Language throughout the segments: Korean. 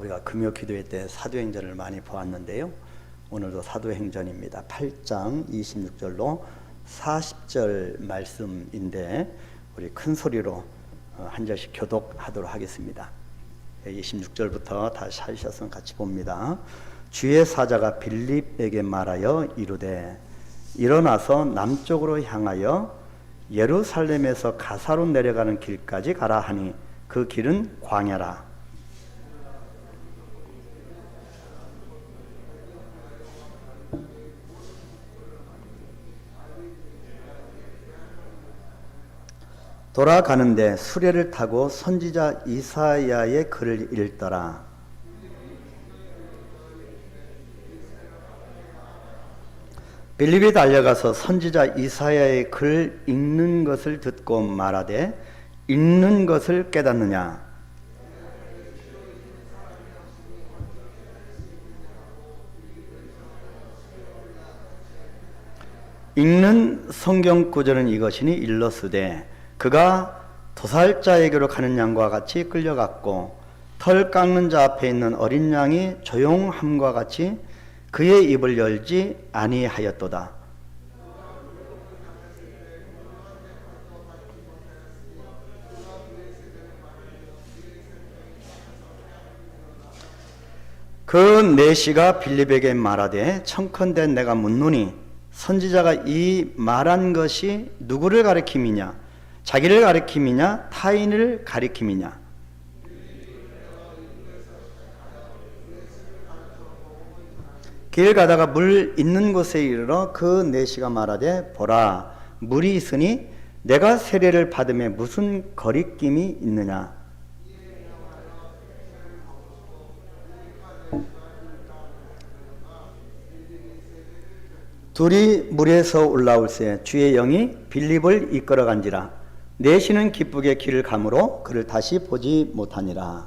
우리가 금요 기도회 때 사도행전을 많이 보았는데요. 오늘도 사도행전입니다. 8장 26절로 40절 말씀인데 우리 큰 소리로 한 절씩 교독하도록 하겠습니다. 26절부터 다시 하셨으면 같이 봅니다. 주의 사자가 빌립에게 말하여 이르되 일어나서 남쪽으로 향하여 예루살렘에서 가사로 내려가는 길까지 가라 하니 그 길은 광야라. 돌아가는데 수레를 타고 선지자 이사야의 글을 읽더라. 빌립이 달려가서 선지자 이사야의 글 읽는 것을 듣고 말하되 읽는 것을 깨닫느냐? 읽는 성경 구절은 이것이니 일러스되 그가 도살자에게로 가는 양과 같이 끌려갔고 털 깎는 자 앞에 있는 어린 양이 조용함과 같이 그의 입을 열지 아니하였도다. 그 내시가 빌립에게 말하되 청컨대 내가 묻노니 선지자가 이 말한 것이 누구를 가리킴이냐? 자기를 가리킴이냐? 타인을 가리킴이냐? 길 가다가 물 있는 곳에 이르러 그 내시가 말하되 보라 물이 있으니 내가 세례를 받음에 무슨 거리낌이 있느냐? 둘이 물에서 올라올새 주의 영이 빌립을 이끌어간지라. 내시는 기쁘게 길을 가므로 그를 다시 보지 못하니라.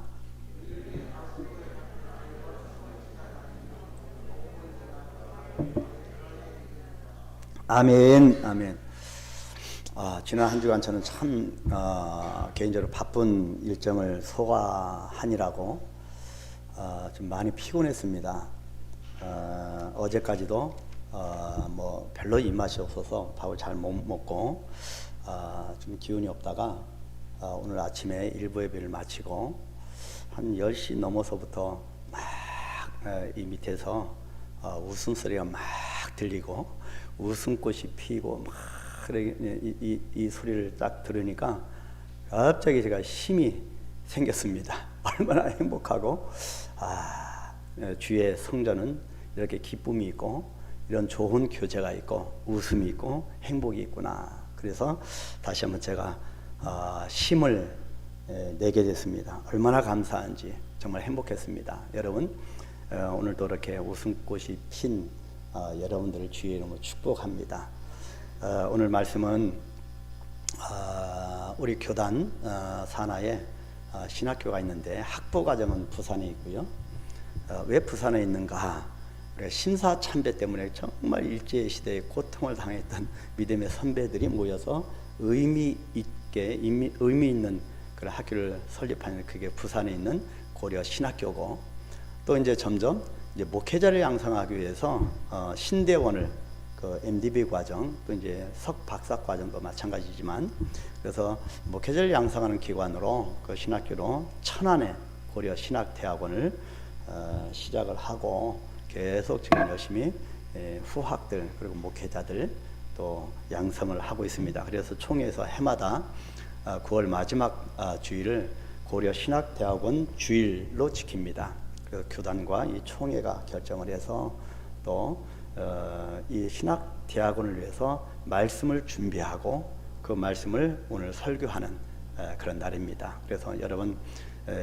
아멘, 아멘. 지난 한 주간 저는 참 개인적으로 바쁜 일정을 소화하느라고 좀 많이 피곤했습니다. 어제까지도 뭐 별로 입맛이 없어서 밥을 잘 못 먹고 좀 기운이 없다가 오늘 아침에 일부 예배를 마치고 한 10시 넘어서부터 막 이 밑에서 웃음소리가 막 들리고 웃음꽃이 피고 막 이 소리를 딱 들으니까 갑자기 제가 힘이 생겼습니다. 얼마나 행복하고 주의 성전은 이렇게 기쁨이 있고 이런 좋은 교제가 있고 웃음이 있고 행복이 있구나. 그래서 다시 한번 제가 힘을 내게 됐습니다. 얼마나 감사한지 정말 행복했습니다. 여러분 오늘도 이렇게 웃음꽃이 핀 여러분들을 주의 이름으로 축복합니다. 오늘 말씀은 우리 교단 산하에 신학교가 있는데 학부과정은 부산에 있고요. 왜 부산에 있는가? 신사참배 때문에 정말 일제시대에 고통을 당했던 믿음의 선배들이 모여서 의미 있는 그런 학교를 설립하는 그게 부산에 있는 고려 신학교고, 또 이제 점점 이제 목회자를 양성하기 위해서 신대원을 그 MDB 과정, 또 이제 석박사 과정도 마찬가지지만, 그래서 목회자를 양성하는 기관으로 그 신학교로 천안에 고려 신학대학원을 시작을 하고 계속 지금 열심히 후학들 그리고 목회자들 또 양성을 하고 있습니다. 그래서 총회에서 해마다 9월 마지막 주일을 고려 신학대학원 주일로 지킵니다. 그래서 교단과 이 총회가 결정을 해서 또 이 신학대학원을 위해서 말씀을 준비하고 그 말씀을 오늘 설교하는 그런 날입니다. 그래서 여러분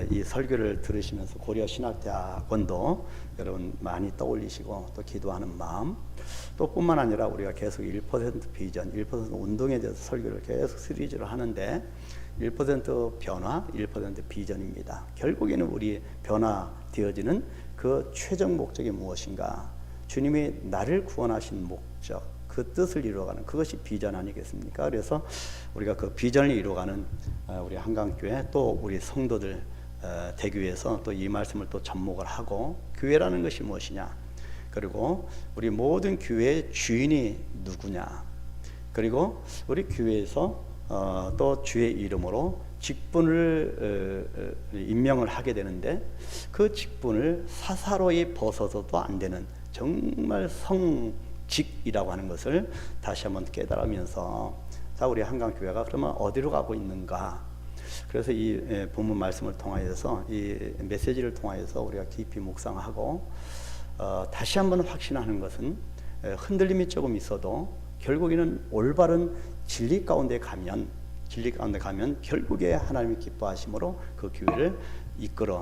이 설교를 들으시면서 고려 신학대학원도 여러분 많이 떠올리시고 또 기도하는 마음, 또 뿐만 아니라 우리가 계속 1% 비전, 1% 운동에 대해서 설교를 계속 시리즈로 하는데 1% 변화, 1% 비전입니다. 결국에는 우리 변화되어지는 그 최종 목적이 무엇인가? 주님이 나를 구원하신 목적, 그 뜻을 이루어가는 그것이 비전 아니겠습니까? 그래서 우리가 그 비전을 이루어가는 우리 한강교회 또 우리 성도들 되기 위해서 또 이 말씀을 또 접목을 하고, 교회라는 것이 무엇이냐, 그리고 우리 모든 교회의 주인이 누구냐, 그리고 우리 교회에서 또 주의 이름으로 직분을 임명을 하게 되는데, 그 직분을 사사로이 벗어서도 안 되는 정말 성직이라고 하는 것을 다시 한번 깨달으면서, 자, 우리 한강교회가 그러면 어디로 가고 있는가. 그래서 이 본문 말씀을 통하여서, 이 메시지를 통하여서 우리가 깊이 묵상하고 다시 한번 확신하는 것은, 흔들림이 조금 있어도 결국에는 올바른 진리 가운데 가면 결국에 하나님이 기뻐하심으로 그 교회를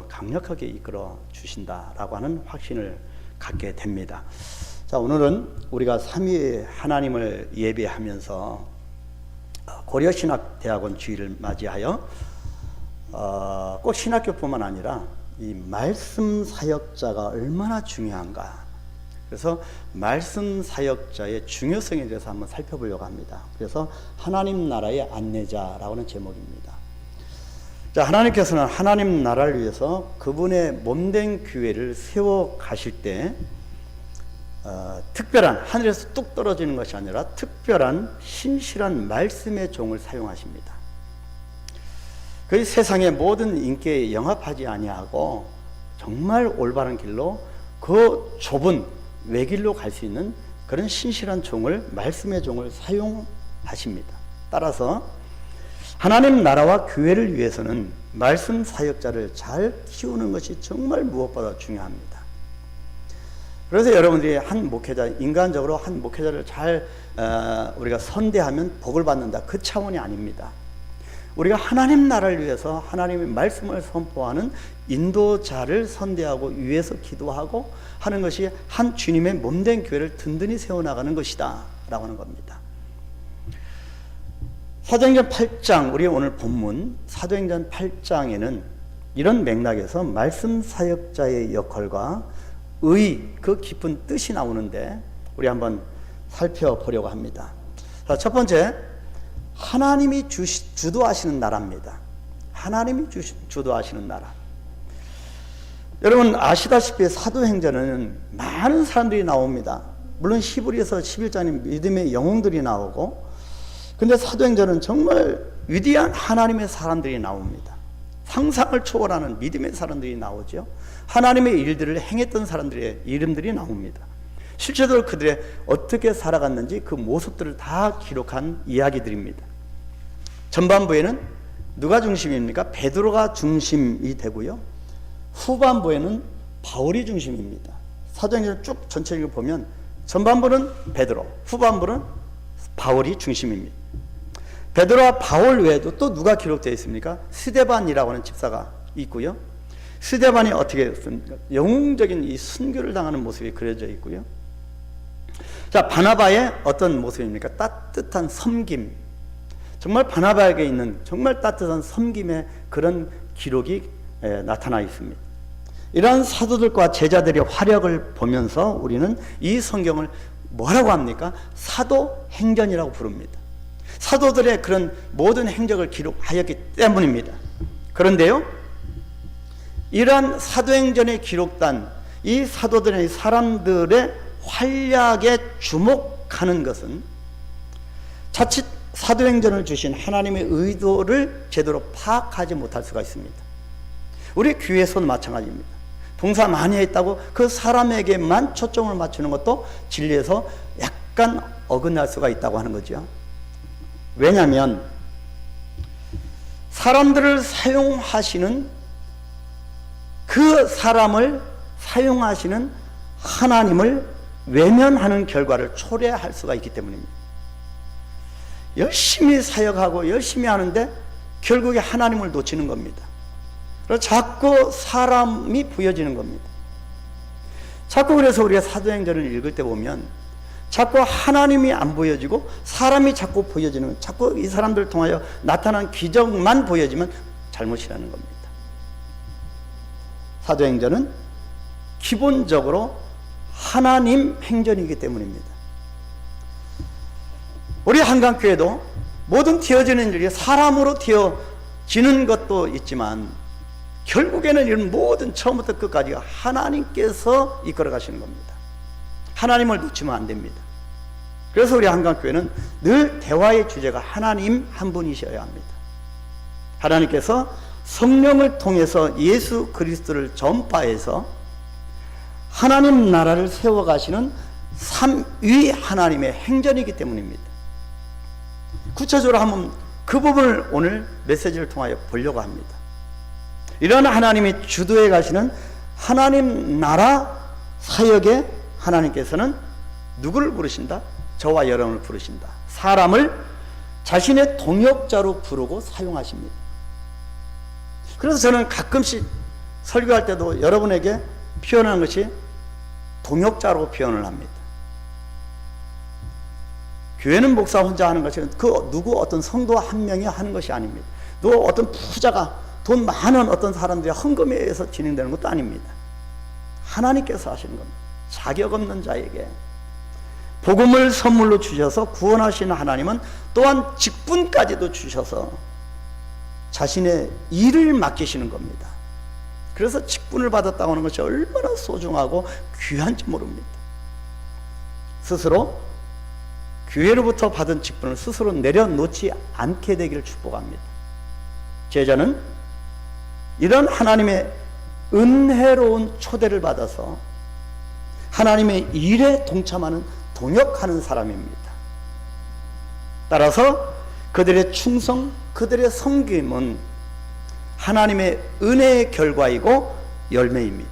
강력하게 이끌어 주신다라고 하는 확신을 갖게 됩니다. 자, 오늘은 우리가 삼위의 하나님을 예배하면서 고려신학대학원 주일을 맞이하여 꼭 신학교뿐만 아니라 이 말씀 사역자가 얼마나 중요한가, 그래서 말씀 사역자의 중요성에 대해서 한번 살펴보려고 합니다. 그래서 하나님 나라의 안내자라고 하는 제목입니다. 자, 하나님께서는 하나님 나라를 위해서 그분의 몸된 교회를 세워 가실 때 특별한, 하늘에서 뚝 떨어지는 것이 아니라 특별한 신실한 말씀의 종을 사용하십니다. 그 세상의 모든 인기에 영합하지 아니하고 정말 올바른 길로, 그 좁은 외길로 갈 수 있는 그런 신실한 종을, 말씀의 종을 사용하십니다. 따라서 하나님 나라와 교회를 위해서는 말씀 사역자를 잘 키우는 것이 정말 무엇보다 중요합니다. 그래서 여러분들이 한 목회자, 인간적으로 한 목회자를 잘 우리가 선대하면 복을 받는다, 그 차원이 아닙니다. 우리가 하나님 나라를 위해서 하나님의 말씀을 선포하는 인도자를 선대하고 위해서 기도하고 하는 것이 한 주님의 몸된 교회를 든든히 세워나가는 것이다 라고 하는 겁니다. 사도행전 8장, 우리 오늘 본문 사도행전 8장에는 이런 맥락에서 말씀 사역자의 역할과 그 깊은 뜻이 나오는데, 우리 한번 살펴보려고 합니다. 자, 첫 번째, 하나님이 주도하시는 나라입니다. 하나님이 주도하시는 나라. 여러분 아시다시피 사도행전은 많은 사람들이 나옵니다. 물론 히브리서 11장에 믿음의 영웅들이 나오고, 근데 사도행전은 정말 위대한 하나님의 사람들이 나옵니다. 상상을 초월하는 믿음의 사람들이 나오죠. 하나님의 일들을 행했던 사람들의 이름들이 나옵니다. 실제로 그들의 어떻게 살아갔는지 그 모습들을 다 기록한 이야기들입니다. 전반부에는 누가 중심입니까? 베드로가 중심이 되고요, 후반부에는 바울이 중심입니다. 사도행전 쭉 전체를 보면 전반부는 베드로, 후반부는 바울이 중심입니다. 베드로와 바울 외에도 또 누가 기록되어 있습니까? 스데반이라고 하는 집사가 있고요. 스데반이 어떻게 했습니까? 영웅적인 이 순교를 당하는 모습이 그려져 있고요. 자, 바나바의 어떤 모습입니까? 따뜻한 섬김. 정말 바나바에게 있는 정말 따뜻한 섬김의 그런 기록이 나타나 있습니다. 이러한 사도들과 제자들의 활약을 보면서 우리는 이 성경을 뭐라고 합니까? 사도행전이라고 부릅니다. 사도들의 그런 모든 행적을 기록하였기 때문입니다. 그런데요, 이러한 사도행전에 기록된 이 사도들의 사람들의 활약에 주목하는 것은 자칫 사도행전을 주신 하나님의 의도를 제대로 파악하지 못할 수가 있습니다. 우리 교회에서도 마찬가지입니다. 봉사 많이 했다고 그 사람에게만 초점을 맞추는 것도 진리에서 약간 어긋날 수가 있다고 하는 거죠. 왜냐하면 사람들을 사용하시는, 그 사람을 사용하시는 하나님을 외면하는 결과를 초래할 수가 있기 때문입니다. 열심히 사역하고 열심히 하는데 결국에 하나님을 놓치는 겁니다. 그래서 자꾸 사람이 보여지는 겁니다. 자꾸 그래서 우리가 사도행전을 읽을 때 보면 자꾸 하나님이 안 보여지고 사람이 자꾸 보여지는, 자꾸 이 사람들을 통하여 나타난 기적만 보여지면 잘못이라는 겁니다. 사도행전은 기본적으로 하나님 행전이기 때문입니다. 우리 한강교회도 모든 되어지는 일이 사람으로 되어지는 것도 있지만 결국에는 이런 모든 처음부터 끝까지가 하나님께서 이끌어 가시는 겁니다. 하나님을 놓치면 안 됩니다. 그래서 우리 한강교회는 늘 대화의 주제가 하나님 한 분이셔야 합니다. 하나님께서 성령을 통해서 예수 그리스도를 전파해서 하나님 나라를 세워가시는 삼위 하나님의 행전이기 때문입니다. 구체적으로 한번 그 부분을 오늘 메시지를 통하여 보려고 합니다. 이런 하나님이 주도해 가시는 하나님 나라 사역에 하나님께서는 누구를 부르신다? 저와 여러분을 부르신다. 사람을 자신의 동역자로 부르고 사용하십니다. 그래서 저는 가끔씩 설교할 때도 여러분에게 표현하는 것이 동역자로 표현을 합니다. 교회는 목사 혼자 하는 것이 그 누구 어떤 성도 한 명이 하는 것이 아닙니다. 누구 어떤 부자가 돈 많은 어떤 사람들이 헌금에 의해서 진행되는 것도 아닙니다. 하나님께서 하시는 겁니다. 자격 없는 자에게 복음을 선물로 주셔서 구원하시는 하나님은 또한 직분까지도 주셔서 자신의 일을 맡기시는 겁니다. 그래서 직분을 받았다고 하는 것이 얼마나 소중하고 귀한지 모릅니다. 스스로 교회로부터 받은 직분을 스스로 내려놓지 않게 되기를 축복합니다. 제자는 이런 하나님의 은혜로운 초대를 받아서 하나님의 일에 동참하는 동역하는 사람입니다. 따라서 그들의 충성, 그들의 섬김은 하나님의 은혜의 결과이고 열매입니다.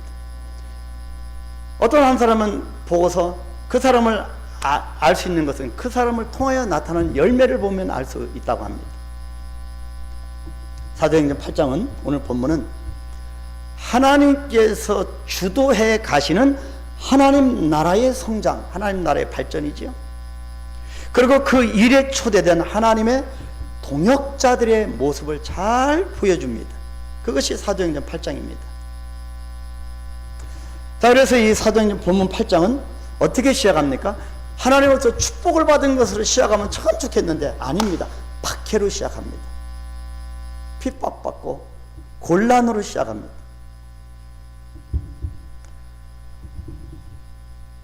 어떤 한 사람은 보고서 그 사람을 알 수 있는 것은 그 사람을 통하여 나타나는 열매를 보면 알 수 있다고 합니다. 사도행전 8장은 오늘 본문은 하나님께서 주도해 가시는 하나님 나라의 성장, 하나님 나라의 발전이지요. 그리고 그 일에 초대된 하나님의 동역자들의 모습을 잘 보여줍니다. 그것이 사도행전 8장입니다. 자, 그래서 이 사도행전 본문 8장은 어떻게 시작합니까? 하나님으로부터 축복을 받은 것으로 시작하면 참 좋겠는데 아닙니다. 박해로 시작합니다. 핍박받고 곤란으로 시작합니다.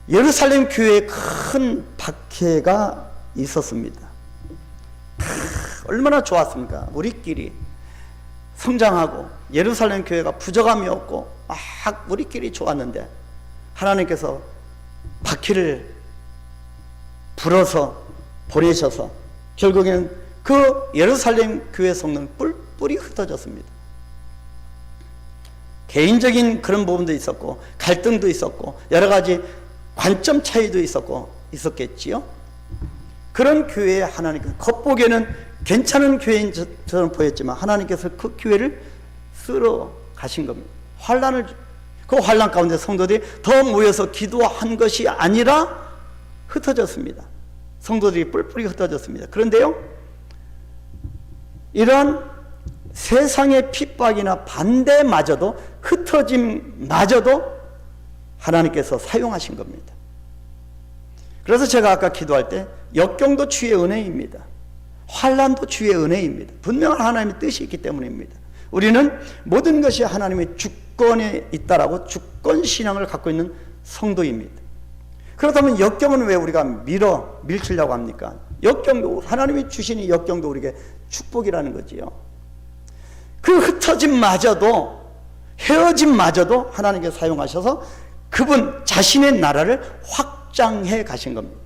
예루살렘 교회에 큰 박해가 있었습니다. 얼마나 좋았습니까? 우리끼리 성장하고 예루살렘 교회가 부족함이 없고 막 우리끼리 좋았는데 하나님께서 박해를 불어서 보내셔서 결국에는 그 예루살렘 교회 성도는 뿔뿔이 흩어졌습니다. 개인적인 그런 부분도 있었고 갈등도 있었고 여러 가지 관점 차이도 있었겠지요. 그런 교회에 하나님께서 겉보기에는 괜찮은 교회인처럼 보였지만 하나님께서 그 교회를 쓸어 가신 겁니다. 그 환난 가운데 성도들이 더 모여서 기도한 것이 아니라 흩어졌습니다. 성도들이 뿔뿔이 흩어졌습니다. 그런데요, 이런 세상의 핍박이나 반대마저도 흩어짐마저도 하나님께서 사용하신 겁니다. 그래서 제가 아까 기도할 때 역경도 주의 은혜입니다. 환난도 주의 은혜입니다. 분명한 하나님의 뜻이 있기 때문입니다. 우리는 모든 것이 하나님의 주권에 있다라고 주권신앙을 갖고 있는 성도입니다. 그렇다면 역경은 왜 우리가 밀치려고 합니까? 역경도 하나님이 주시는 역경도 우리에게 축복이라는 거지요. 그 흩어짐마저도 헤어짐마저도 하나님께서 사용하셔서 그분 자신의 나라를 확장해 가신 겁니다.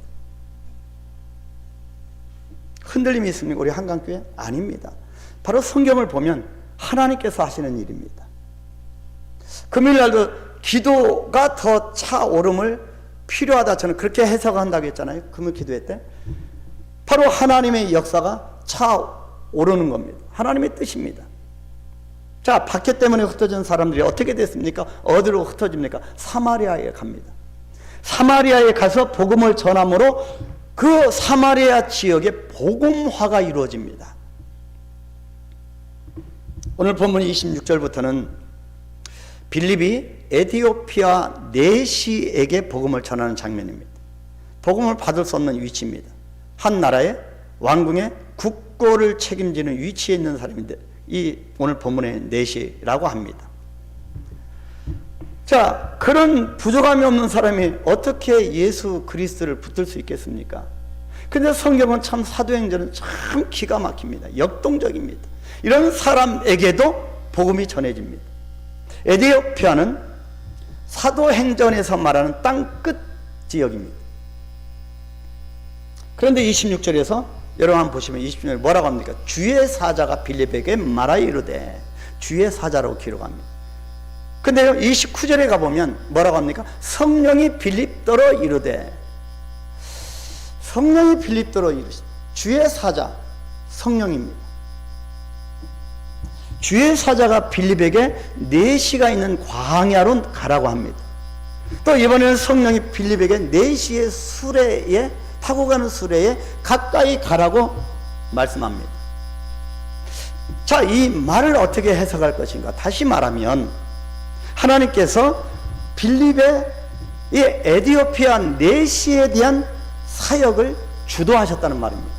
흔들림이 있습니까? 우리 한강교회? 아닙니다. 바로 성경을 보면 하나님께서 하시는 일입니다. 금요일날도 기도가 더 차오름을 필요하다 저는 그렇게 해석한다고 했잖아요. 금요 기도회 때. 바로 하나님의 역사가 차오르는 겁니다. 하나님의 뜻입니다. 자, 박해 때문에 흩어진 사람들이 어떻게 됐습니까? 어디로 흩어집니까? 사마리아에 갑니다. 사마리아에 가서 복음을 전함으로 그 사마리아 지역에 복음화가 이루어집니다. 오늘 본문 26절부터는 빌립이 에티오피아 내시에게 복음을 전하는 장면입니다. 복음을 받을 수 없는 위치입니다. 한 나라의 왕궁의 국고를 책임지는 위치에 있는 사람인데 이 오늘 본문의 내시라고 합니다. 자, 그런 부족함이 없는 사람이 어떻게 예수 그리스도를 붙들 수 있겠습니까? 근데 성경은 참 사도행전은 참 기가 막힙니다. 역동적입니다. 이런 사람에게도 복음이 전해집니다. 에디오피아는 사도행전에서 말하는 땅끝 지역입니다. 그런데 26절에서 여러분 한번 보시면 26절에 뭐라고 합니까? 주의 사자가 빌립에게 말하여 이르되, 주의 사자라고 기록합니다. 근데요 29절에 가보면 뭐라고 합니까? 성령이 빌립더러 이르되, 성령이 빌립더러 이르시, 주의 사자 성령입니다. 주의 사자가 빌립에게 4시가 있는 광야로 가라고 합니다. 또 이번에는 성령이 빌립에게 4시의 수레에 타고 가는 수레에 가까이 가라고 말씀합니다. 자, 이 말을 어떻게 해석할 것인가? 다시 말하면 하나님께서 빌립의 이 에디오피아 4시에 대한 사역을 주도하셨다는 말입니다.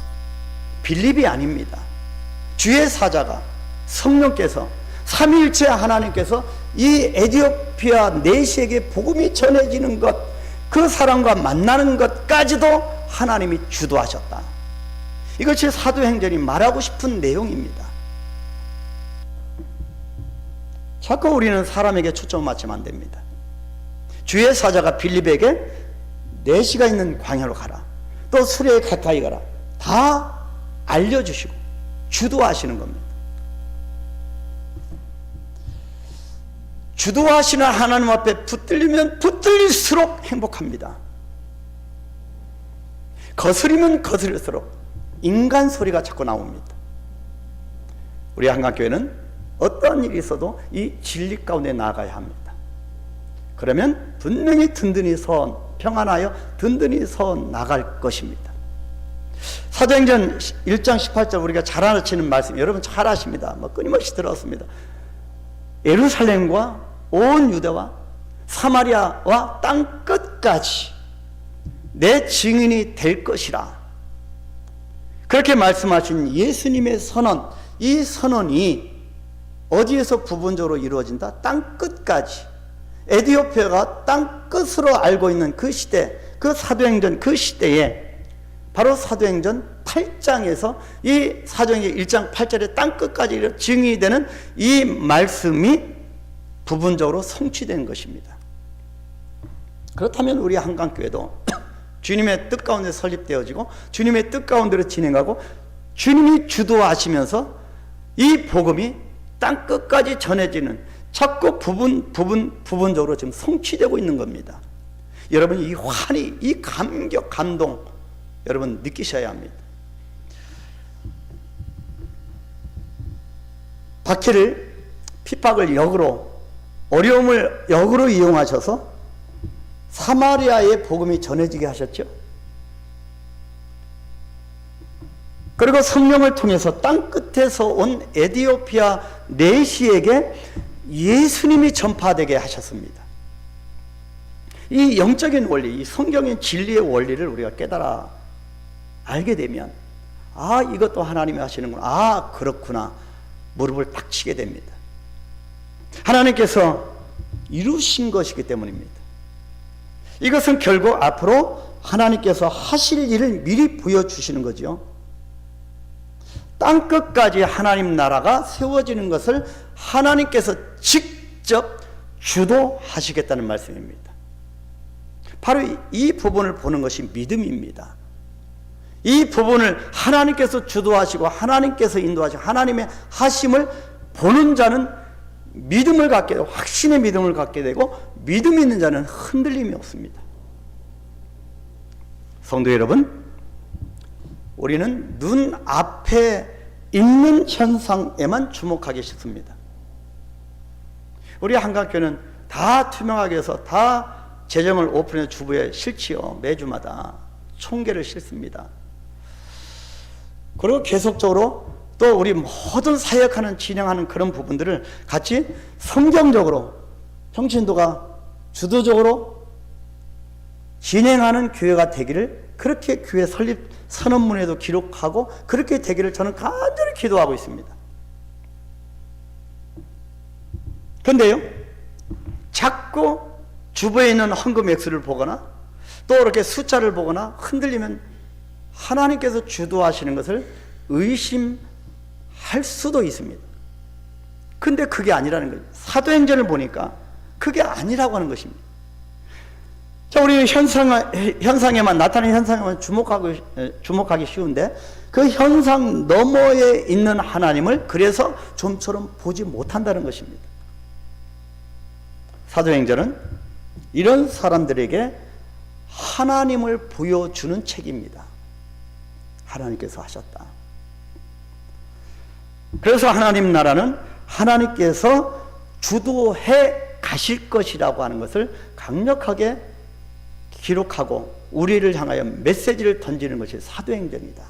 빌립이 아닙니다. 주의 사자가 성령께서 삼위일체 하나님께서 이 에디오피아 4시에게 복음이 전해지는 것, 그 사람과 만나는 것까지도 하나님이 주도하셨다. 이것이 사도행전이 말하고 싶은 내용입니다. 자꾸 우리는 사람에게 초점을 맞추면 안 됩니다. 주의 사자가 빌립에게 4시가 있는 광야로 가라, 또 수레에 가까이 가라, 다 알려주시고 주도하시는 겁니다. 주도하시는 하나님 앞에 붙들리면 붙들릴수록 행복합니다. 거스리면 거스릴수록 인간 소리가 자꾸 나옵니다. 우리 한강교회는 어떠한 일이 있어도 이 진리 가운데 나아가야 합니다. 그러면 분명히 든든히 평안하여 든든히 나갈 것입니다. 사도행전 1장 18절 우리가 잘 아시는 말씀, 여러분 잘 아십니다. 끊임없이 들었습니다. 예루살렘과 온 유대와 사마리아와 땅 끝까지 내 증인이 될 것이라. 그렇게 말씀하신 예수님의 선언, 이 선언이 어디에서 부분적으로 이루어진다? 땅 끝까지. 에디오피아가 땅 끝으로 알고 있는 그 시대, 그 사도행전 그 시대에 바로 사도행전 8장에서 이 사도행전 1장 8절에 땅 끝까지 증인이 되는 이 말씀이 부분적으로 성취된 것입니다. 그렇다면 우리 한강교회도 주님의 뜻 가운데 설립되어지고 주님의 뜻 가운데로 진행하고 주님이 주도하시면서 이 복음이 땅 끝까지 전해지는 자꾸 부분적으로 지금 성취되고 있는 겁니다. 여러분 이 환희, 이 감격, 감동 여러분 느끼셔야 합니다. 박해를, 핍박을 역으로, 어려움을 역으로 이용하셔서 사마리아의 복음이 전해지게 하셨죠. 그리고 성령을 통해서 땅 끝에서 온 에디오피아 4시에게 예수님이 전파되게 하셨습니다. 이 영적인 원리, 이 성경의 진리의 원리를 우리가 깨달아 알게 되면 아, 이것도 하나님이 하시는구나, 아, 그렇구나, 무릎을 딱 치게 됩니다. 하나님께서 이루신 것이기 때문입니다. 이것은 결국 앞으로 하나님께서 하실 일을 미리 보여주시는 거죠. 땅끝까지 하나님 나라가 세워지는 것을 하나님께서 직접 주도하시겠다는 말씀입니다. 바로 이 부분을 보는 것이 믿음입니다. 이 부분을 하나님께서 주도하시고 하나님께서 인도하시고 하나님의 하심을 보는 자는 믿음을 갖게 되고 확신의 믿음을 갖게 되고 믿음 있는 자는 흔들림이 없습니다. 성도 여러분, 우리는 눈앞에 있는 현상에만 주목하기 쉽습니다. 우리 한강교회는 다 투명하게 해서 다 재정을 오픈해 주부에 실지요. 매주마다 총계를 실습니다. 그리고 계속적으로 또 우리 모든 사역하는 진행하는 그런 부분들을 같이 성경적으로 평신도가 주도적으로 진행하는 교회가 되기를, 그렇게 교회 설립 선언문에도 기록하고 그렇게 되기를 저는 간절히 기도하고 있습니다. 그런데요, 자꾸 주부에 있는 헌금 액수를 보거나 또 이렇게 숫자를 보거나 흔들리면 하나님께서 주도하시는 것을 의심할 수도 있습니다. 근데 그게 아니라는 거예요. 사도행전을 보니까 그게 아니라고 하는 것입니다. 자, 우리 현상에만, 나타나는 현상에만 주목하기 쉬운데 그 현상 너머에 있는 하나님을 그래서 좀처럼 보지 못한다는 것입니다. 사도행전은 이런 사람들에게 하나님을 보여주는 책입니다. 하나님께서 하셨다. 그래서 하나님 나라는 하나님께서 주도해 가실 것이라고 하는 것을 강력하게 기록하고 우리를 향하여 메시지를 던지는 것이 사도행전이다.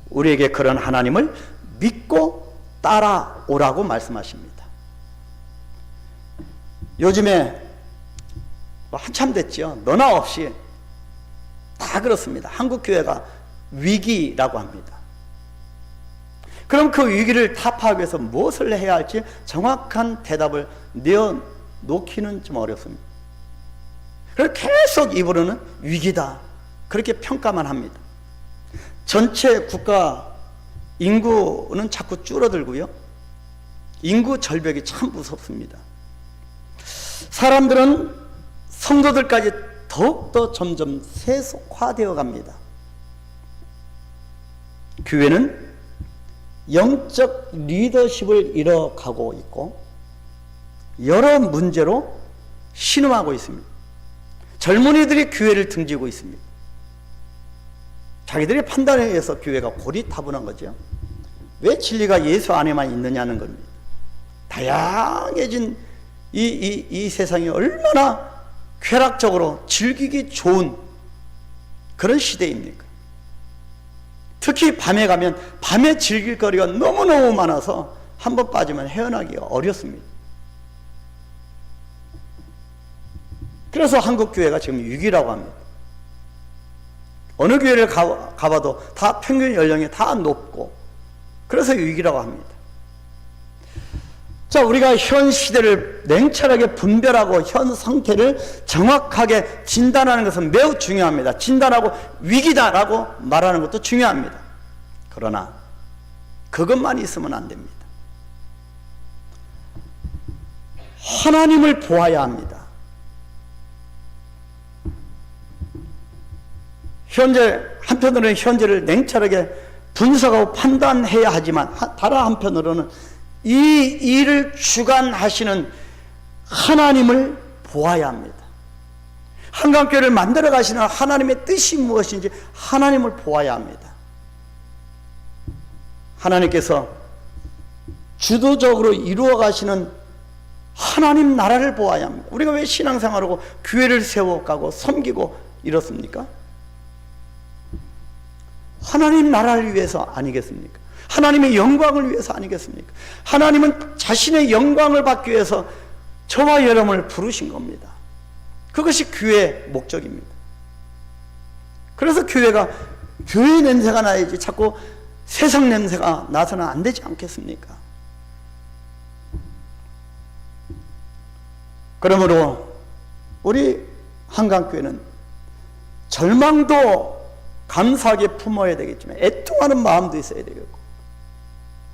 우리에게 그런 하나님을 믿고 따라오라고 말씀하십니다. 요즘에 한참 됐죠. 너나 없이 다 그렇습니다. 한국교회가 위기라고 합니다. 그럼 그 위기를 타파하기 위해서 무엇을 해야 할지 정확한 대답을 내어놓기는 좀 어렵습니다. 그래서 계속 입으로는 위기다 그렇게 평가만 합니다. 전체 국가 인구는 자꾸 줄어들고요. 인구 절벽이 참 무섭습니다. 사람들은 성도들까지 더욱더 점점 세속화되어 갑니다. 교회는 영적 리더십을 잃어가고 있고 여러 문제로 신음하고 있습니다. 젊은이들이 교회를 등지고 있습니다. 자기들의 판단에 의해서 교회가 고리타분한 거죠. 왜 진리가 예수 안에만 있느냐는 겁니다. 다양해진 이 세상이 얼마나 쾌락적으로 즐기기 좋은 그런 시대입니까? 특히 밤에 가면 밤에 즐길 거리가 너무너무 많아서 한 번 빠지면 헤어나기가 어렵습니다. 그래서 한국교회가 지금 위기라고 합니다. 어느 교회를 가봐도 다 평균 연령이 다 높고 그래서 위기라고 합니다. 자, 우리가 현 시대를 냉철하게 분별하고 현 상태를 정확하게 진단하는 것은 매우 중요합니다. 진단하고 위기다라고 말하는 것도 중요합니다. 그러나 그것만 있으면 안 됩니다. 하나님을 보아야 합니다. 한편으로는 현재를 냉철하게 분석하고 판단해야 하지만 다른 한편으로는 이 일을 주관하시는 하나님을 보아야 합니다. 한강교회를 만들어 가시는 하나님의 뜻이 무엇인지 하나님을 보아야 합니다. 하나님께서 주도적으로 이루어 가시는 하나님 나라를 보아야 합니다. 우리가 왜 신앙생활하고 교회를 세워가고 섬기고 이렇습니까? 하나님 나라를 위해서 아니겠습니까? 하나님의 영광을 위해서 아니겠습니까? 하나님은 자신의 영광을 받기 위해서 저와 여러분을 부르신 겁니다. 그것이 교회의 목적입니다. 그래서 교회가 교회 냄새가 나야지 자꾸 세상 냄새가 나서는 안 되지 않겠습니까? 그러므로 우리 한강교회는 절망도 감사하게 품어야 되겠지만 애통하는 마음도 있어야 되겠고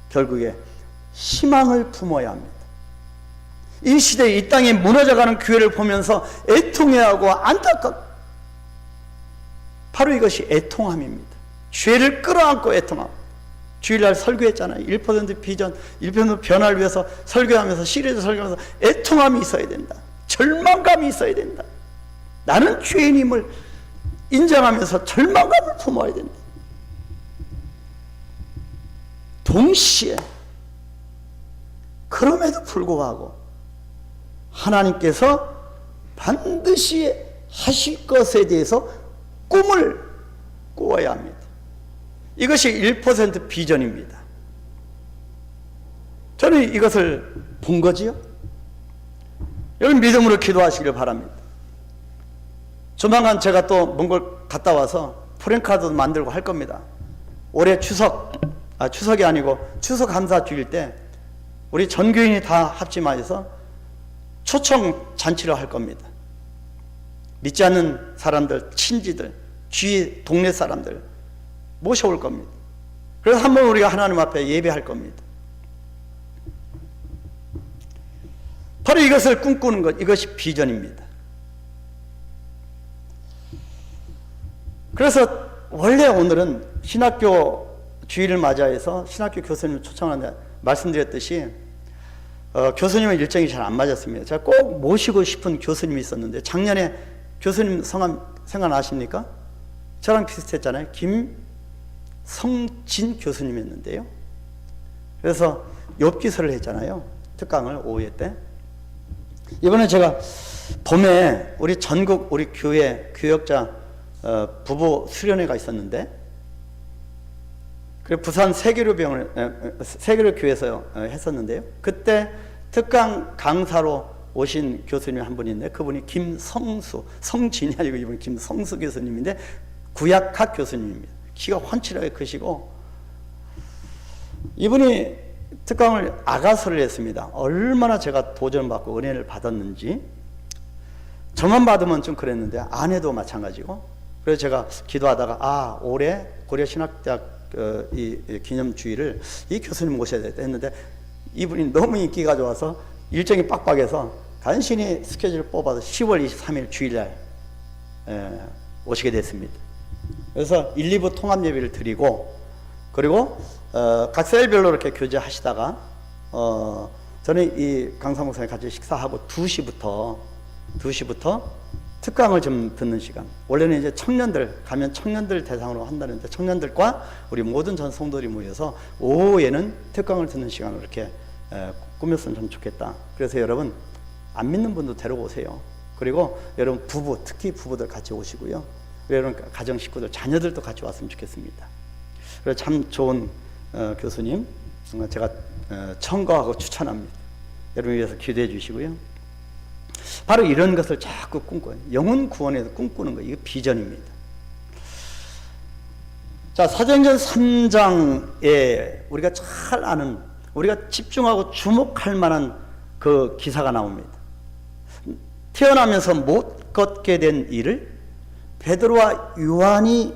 결국에 희망을 품어야 합니다. 이 시대에 이 땅에 무너져가는 교회를 보면서 애통해야 하고 안타깝고 바로 이것이 애통함입니다. 죄를 끌어안고 애통함. 주일날 설교했잖아요. 1% 비전, 1% 변화를 위해서 설교하면서 시리즈 설교하면서 애통함이 있어야 된다. 절망감이 있어야 된다. 나는 죄인임을 인정하면서 절망감을 품어야 된다. 동시에 그럼에도 불구하고 하나님께서 반드시 하실 것에 대해서 꿈을 꾸어야 합니다. 이것이 1% 비전입니다. 저는 이것을 본 거지요. 여러분 믿음으로 기도하시길 바랍니다. 조만간 제가 또 몽골 갔다 와서 프랭카드도 만들고 할 겁니다. 올해 추석이 아니고 추석 감사 주일 때 우리 전교인이 다 합심하여서 초청 잔치를 할 겁니다. 믿지 않는 사람들, 친지들, 주위 동네 사람들 모셔올 겁니다. 그래서 한번 우리가 하나님 앞에 예배할 겁니다. 바로 이것을 꿈꾸는 것, 이것이 비전입니다. 그래서 원래 오늘은 신학교 주일을 맞이해서 신학교 교수님을 초청하는데 말씀드렸듯이 교수님은 일정이 잘 안 맞았습니다. 제가 꼭 모시고 싶은 교수님이 있었는데 작년에 교수님 성함 생각나십니까? 저랑 비슷했잖아요. 김성진 교수님이었는데요. 그래서 욥기서를 했잖아요. 특강을 오후에 때. 이번에 제가 봄에 우리 전국 우리 교회 교역자 부부 수련회가 있었는데 그리고 부산 세계로 교회에서 했었는데요. 그때 특강 강사로 오신 교수님 한 분이 있는데 그분이 김성수, 성진이 아니고 이분 김성수 교수님인데 구약학 교수님입니다. 키가 훤칠하게 크시고 이분이 특강을 아가서를 했습니다. 얼마나 제가 도전받고 은혜를 받았는지 저만 받으면 좀 그랬는데 아내도 마찬가지고 그래서 제가 기도하다가 올해 고려신학대학 이 기념주의를 이 교수님 모셔야 되겠다 했는데 이분이 너무 인기가 좋아서 일정이 빡빡해서 간신히 스케줄을 뽑아서 10월 23일 주일날 오시게 됐습니다. 그래서 1, 2부 통합 예배를 드리고 그리고 각 셀별로 이렇게 교제하시다가 저는 이 강사 목사님 같이 식사하고 2시부터 특강을 좀 듣는 시간. 원래는 이제 청년들 가면 청년들 대상으로 한다는데 청년들과 우리 모든 전 성도들이 모여서 오후에는 특강을 듣는 시간을 이렇게 꾸몄으면 좀 좋겠다. 그래서 여러분 안 믿는 분도 데려오세요. 그리고 여러분 부부, 특히 부부들 같이 오시고요. 여러분 가정 식구들, 자녀들도 같이 왔으면 좋겠습니다. 그래서 참 좋은 교수님 제가 청구하고 추천합니다. 여러분 위해서 기도해 주시고요. 바로 이런 것을 자꾸 꿈꿔요. 영혼 구원에서 꿈꾸는 거, 이거 비전입니다. 자, 사도행전 3장에 우리가 잘 아는, 우리가 집중하고 주목할 만한 그 기사가 나옵니다. 태어나면서 못 걷게 된 이를 베드로와 요한이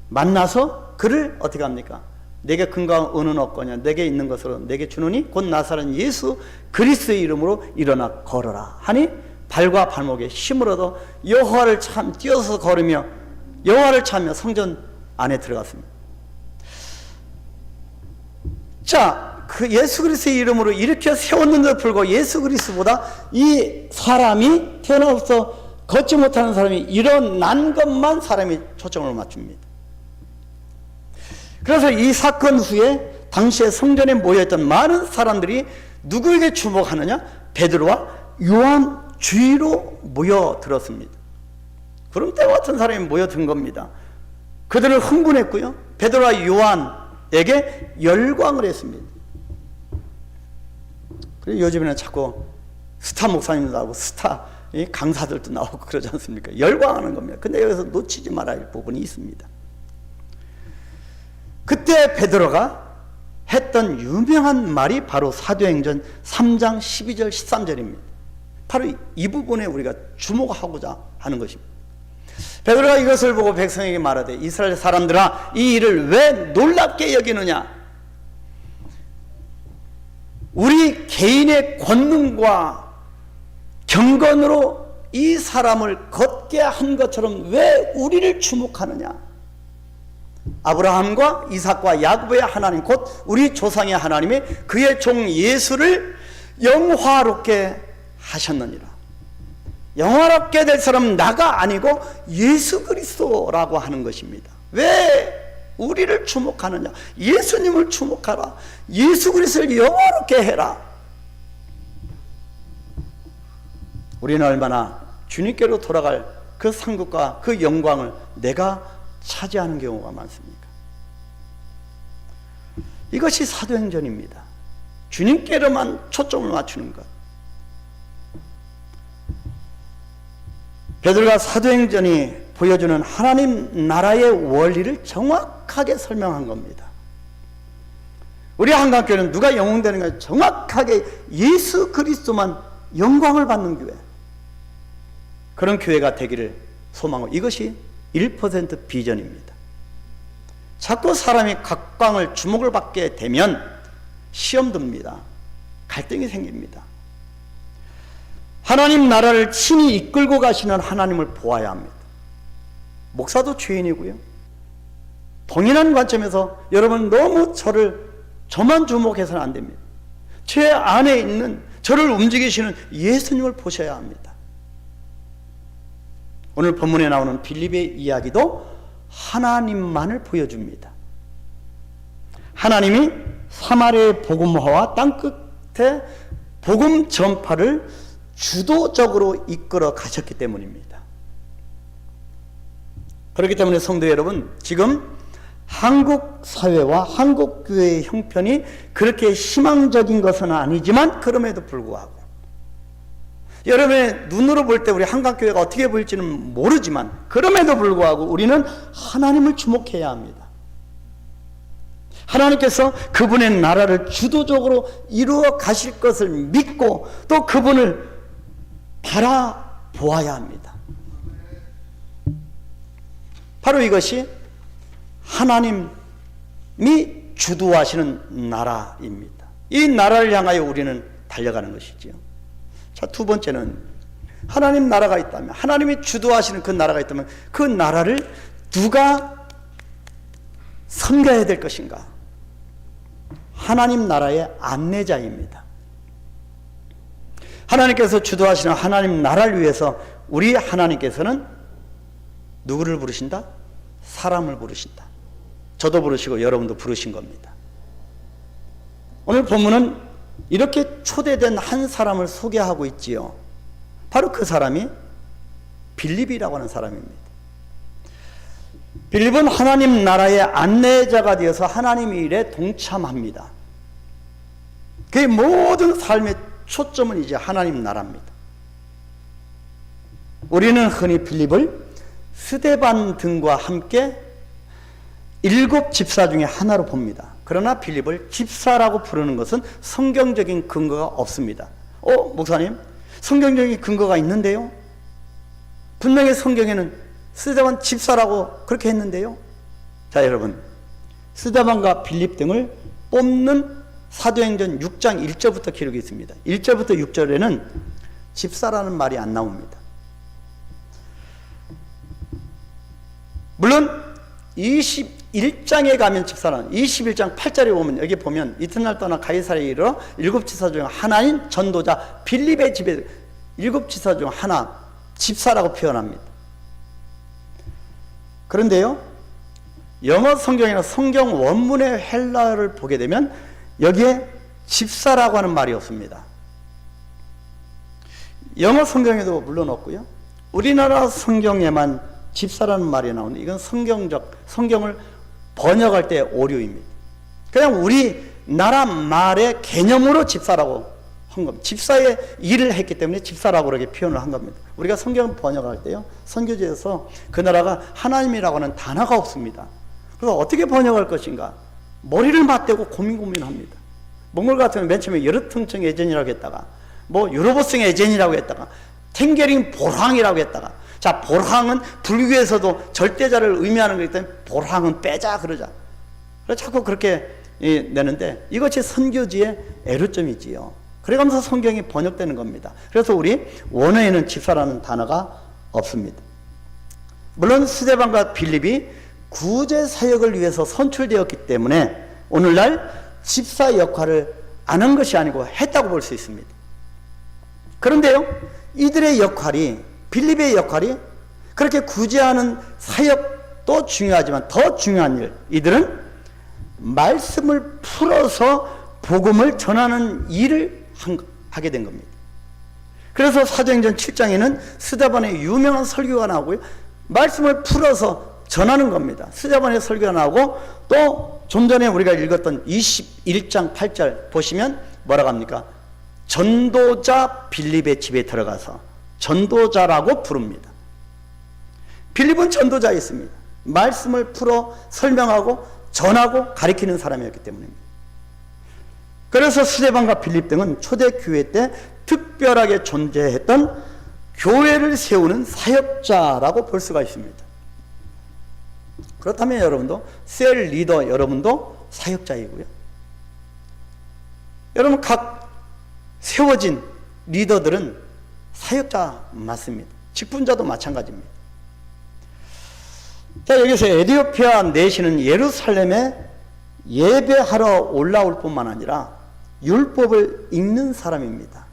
만나서 그를 어떻게 합니까? 내게 근거한 은은 없거냐, 내게 있는 것으로 내게 주노니 곧 나사렛 예수 그리스도의 이름으로 일어나 걸어라 하니 발과 발목에 힘을 얻어 여호와를 뛰어서 걸으며 여호와를 찾으며 성전 안에 들어갔습니다. 자, 그 예수 그리스도의 이름으로 일으켜 세웠는데도 불구하고 예수 그리스도보다 이 사람이 태어나서 걷지 못하는 사람이 일어난 것만 사람이 초점을 맞춥니다. 그래서 이 사건 후에 당시에 성전에 모여있던 많은 사람들이 누구에게 주목하느냐? 베드로와 요한 주위로 모여들었습니다. 구름대와 같은 사람이 모여든 겁니다. 그들을 흥분했고요. 베드로와 요한에게 열광을 했습니다. 그리고 요즘에는 자꾸 스타 목사님도 나오고 스타 강사들도 나오고 그러지 않습니까? 열광하는 겁니다. 근데 여기서 놓치지 말아야 할 부분이 있습니다. 그때 베드로가 했던 유명한 말이 바로 사도행전 3장 12절 13절입니다. 바로 이 부분에 우리가 주목하고자 하는 것입니다. 베드로가 이것을 보고 백성에게 말하되 이스라엘 사람들아 이 일을 왜 놀랍게 여기느냐? 우리 개인의 권능과 경건으로 이 사람을 걷게 한 것처럼 왜 우리를 주목하느냐? 아브라함과 이삭과 야곱의 하나님 곧 우리 조상의 하나님이 그의 종 예수를 영화롭게 하셨느니라. 영화롭게 될 사람은 나가 아니고 예수 그리스도라고 하는 것입니다. 왜 우리를 주목하느냐? 예수님을 주목하라. 예수 그리스도를 영화롭게 해라. 우리는 얼마나 주님께로 돌아갈 그 상급과 그 영광을 내가 차지하는 경우가 많습니까? 이것이 사도행전입니다. 주님께로만 초점을 맞추는 것. 베드로가 사도행전이 보여주는 하나님 나라의 원리를 정확하게 설명한 겁니다. 우리 한강교회는 누가 영웅되는가 정확하게 예수 그리스도만 영광을 받는 교회, 그런 교회가 되기를 소망하고, 이것이 1% 비전입니다. 자꾸 사람이 각광을, 주목을 받게 되면 시험 듭니다. 갈등이 생깁니다. 하나님 나라를 친히 이끌고 가시는 하나님을 보아야 합니다. 목사도 죄인이고요. 동일한 관점에서 여러분 너무 저만 주목해서는 안 됩니다. 제 안에 있는 저를 움직이시는 예수님을 보셔야 합니다. 오늘 본문에 나오는 빌립의 이야기도 하나님만을 보여줍니다. 하나님이 사마리아의 복음화와 땅끝에 복음 전파를 주도적으로 이끌어 가셨기 때문입니다. 그렇기 때문에 성도 여러분, 지금 한국 사회와 한국 교회의 형편이 그렇게 희망적인 것은 아니지만, 그럼에도 불구하고 여러분의 눈으로 볼 때 우리 한강교회가 어떻게 보일지는 모르지만, 그럼에도 불구하고 우리는 하나님을 주목해야 합니다. 하나님께서 그분의 나라를 주도적으로 이루어 가실 것을 믿고 또 그분을 바라보아야 합니다. 바로 이것이 하나님이 주도하시는 나라입니다. 이 나라를 향하여 우리는 달려가는 것이지요. 자, 두 번째는 하나님 나라가 있다면, 하나님이 주도하시는 그 나라가 있다면 그 나라를 누가 섬겨야 될 것인가? 하나님 나라의 안내자입니다. 하나님께서 주도하시는 하나님 나라를 위해서 우리 하나님께서는 누구를 부르신다? 사람을 부르신다. 저도 부르시고 여러분도 부르신 겁니다. 오늘 본문은 이렇게 초대된 한 사람을 소개하고 있지요. 바로 그 사람이 빌립이라고 하는 사람입니다. 빌립은 하나님 나라의 안내자가 되어서 하나님의 일에 동참합니다. 그의 모든 삶의 초점은 이제 하나님 나라입니다. 우리는 흔히 빌립을 스데반 등과 함께 7 집사 중에 하나로 봅니다. 그러나 빌립을 집사라고 부르는 것은 성경적인 근거가 없습니다. 목사님, 성경적인 근거가 있는데요? 분명히 성경에는 스데반 집사라고 그렇게 했는데요? 자, 여러분, 스데반과 빌립 등을 뽑는 사도행전 6장 1절부터 기록이 있습니다. 1절부터 6절에는 집사라는 말이 안 나옵니다. 물론 21장에 가면 집사라는, 21장 8절에 보면, 여기 보면 이튿날 떠나 가이사랴에 이르러 7 지사 중 하나인 전도자 빌립의 집에 7 지사 중 하나, 집사라고 표현합니다. 그런데요, 영어 성경이나 성경 원문의 헬라어를 보게 되면 여기에 집사라고 하는 말이 없습니다. 영어 성경에도 물론 없고요, 우리나라 성경에만 집사라는 말이 나오는데, 이건 성경을 번역할 때 오류입니다. 그냥 우리나라 말의 개념으로 집사라고 한 겁니다. 집사의 일을 했기 때문에 집사라고 그렇게 표현을 한 겁니다. 우리가 성경을 번역할 때요, 선교지에서 그 나라가 하나님이라고 하는 단어가 없습니다. 그래서 어떻게 번역할 것인가 머리를 맞대고 고민합니다. 몽골 같은 맨 처음에 여르퉁청 예전이라고 했다가, 뭐 유로보성 예전이라고 했다가, 탱게링 보랑이라고 했다가, 자, 보랑은 불교에서도 절대자를 의미하는 거기 때문에 보랑은 빼자 그러자. 그래서 자꾸 그렇게 내는데, 이것이 선교지의 애로점이지요. 그래가면서 성경이 번역되는 겁니다. 그래서 우리 원어에는 집사라는 단어가 없습니다. 물론 스데반과 빌립이 구제 사역을 위해서 선출되었기 때문에 오늘날 집사 역할을 안 한 것이 아니고 했다고 볼 수 있습니다. 그런데요, 이들의 역할이, 빌립의 역할이 그렇게 구제하는 사역도 중요하지만 더 중요한 일, 이들은 말씀을 풀어서 복음을 전하는 일을 하게 된 겁니다. 그래서 사도행전 7장에는 스데반의 유명한 설교가 나오고요, 말씀을 풀어서 전하는 겁니다. 스데반의 설교가 나오고, 또 좀 전에 우리가 읽었던 21장 8절 보시면 뭐라고 합니까? 전도자 빌립의 집에 들어가서 전도자라고 부릅니다. 빌립은 전도자였습니다. 말씀을 풀어 설명하고 전하고 가리키는 사람이었기 때문입니다. 그래서 스데반과 빌립 등은 초대교회 때 특별하게 존재했던 교회를 세우는 사역자라고 볼 수가 있습니다. 그렇다면 여러분도 셀 리더, 여러분도 사역자이고요. 여러분 각 세워진 리더들은 사역자 맞습니다. 직분자도 마찬가지입니다. 자, 여기서 에디오피아 내시는 예루살렘에 예배하러 올라올 뿐만 아니라 율법을 읽는 사람입니다.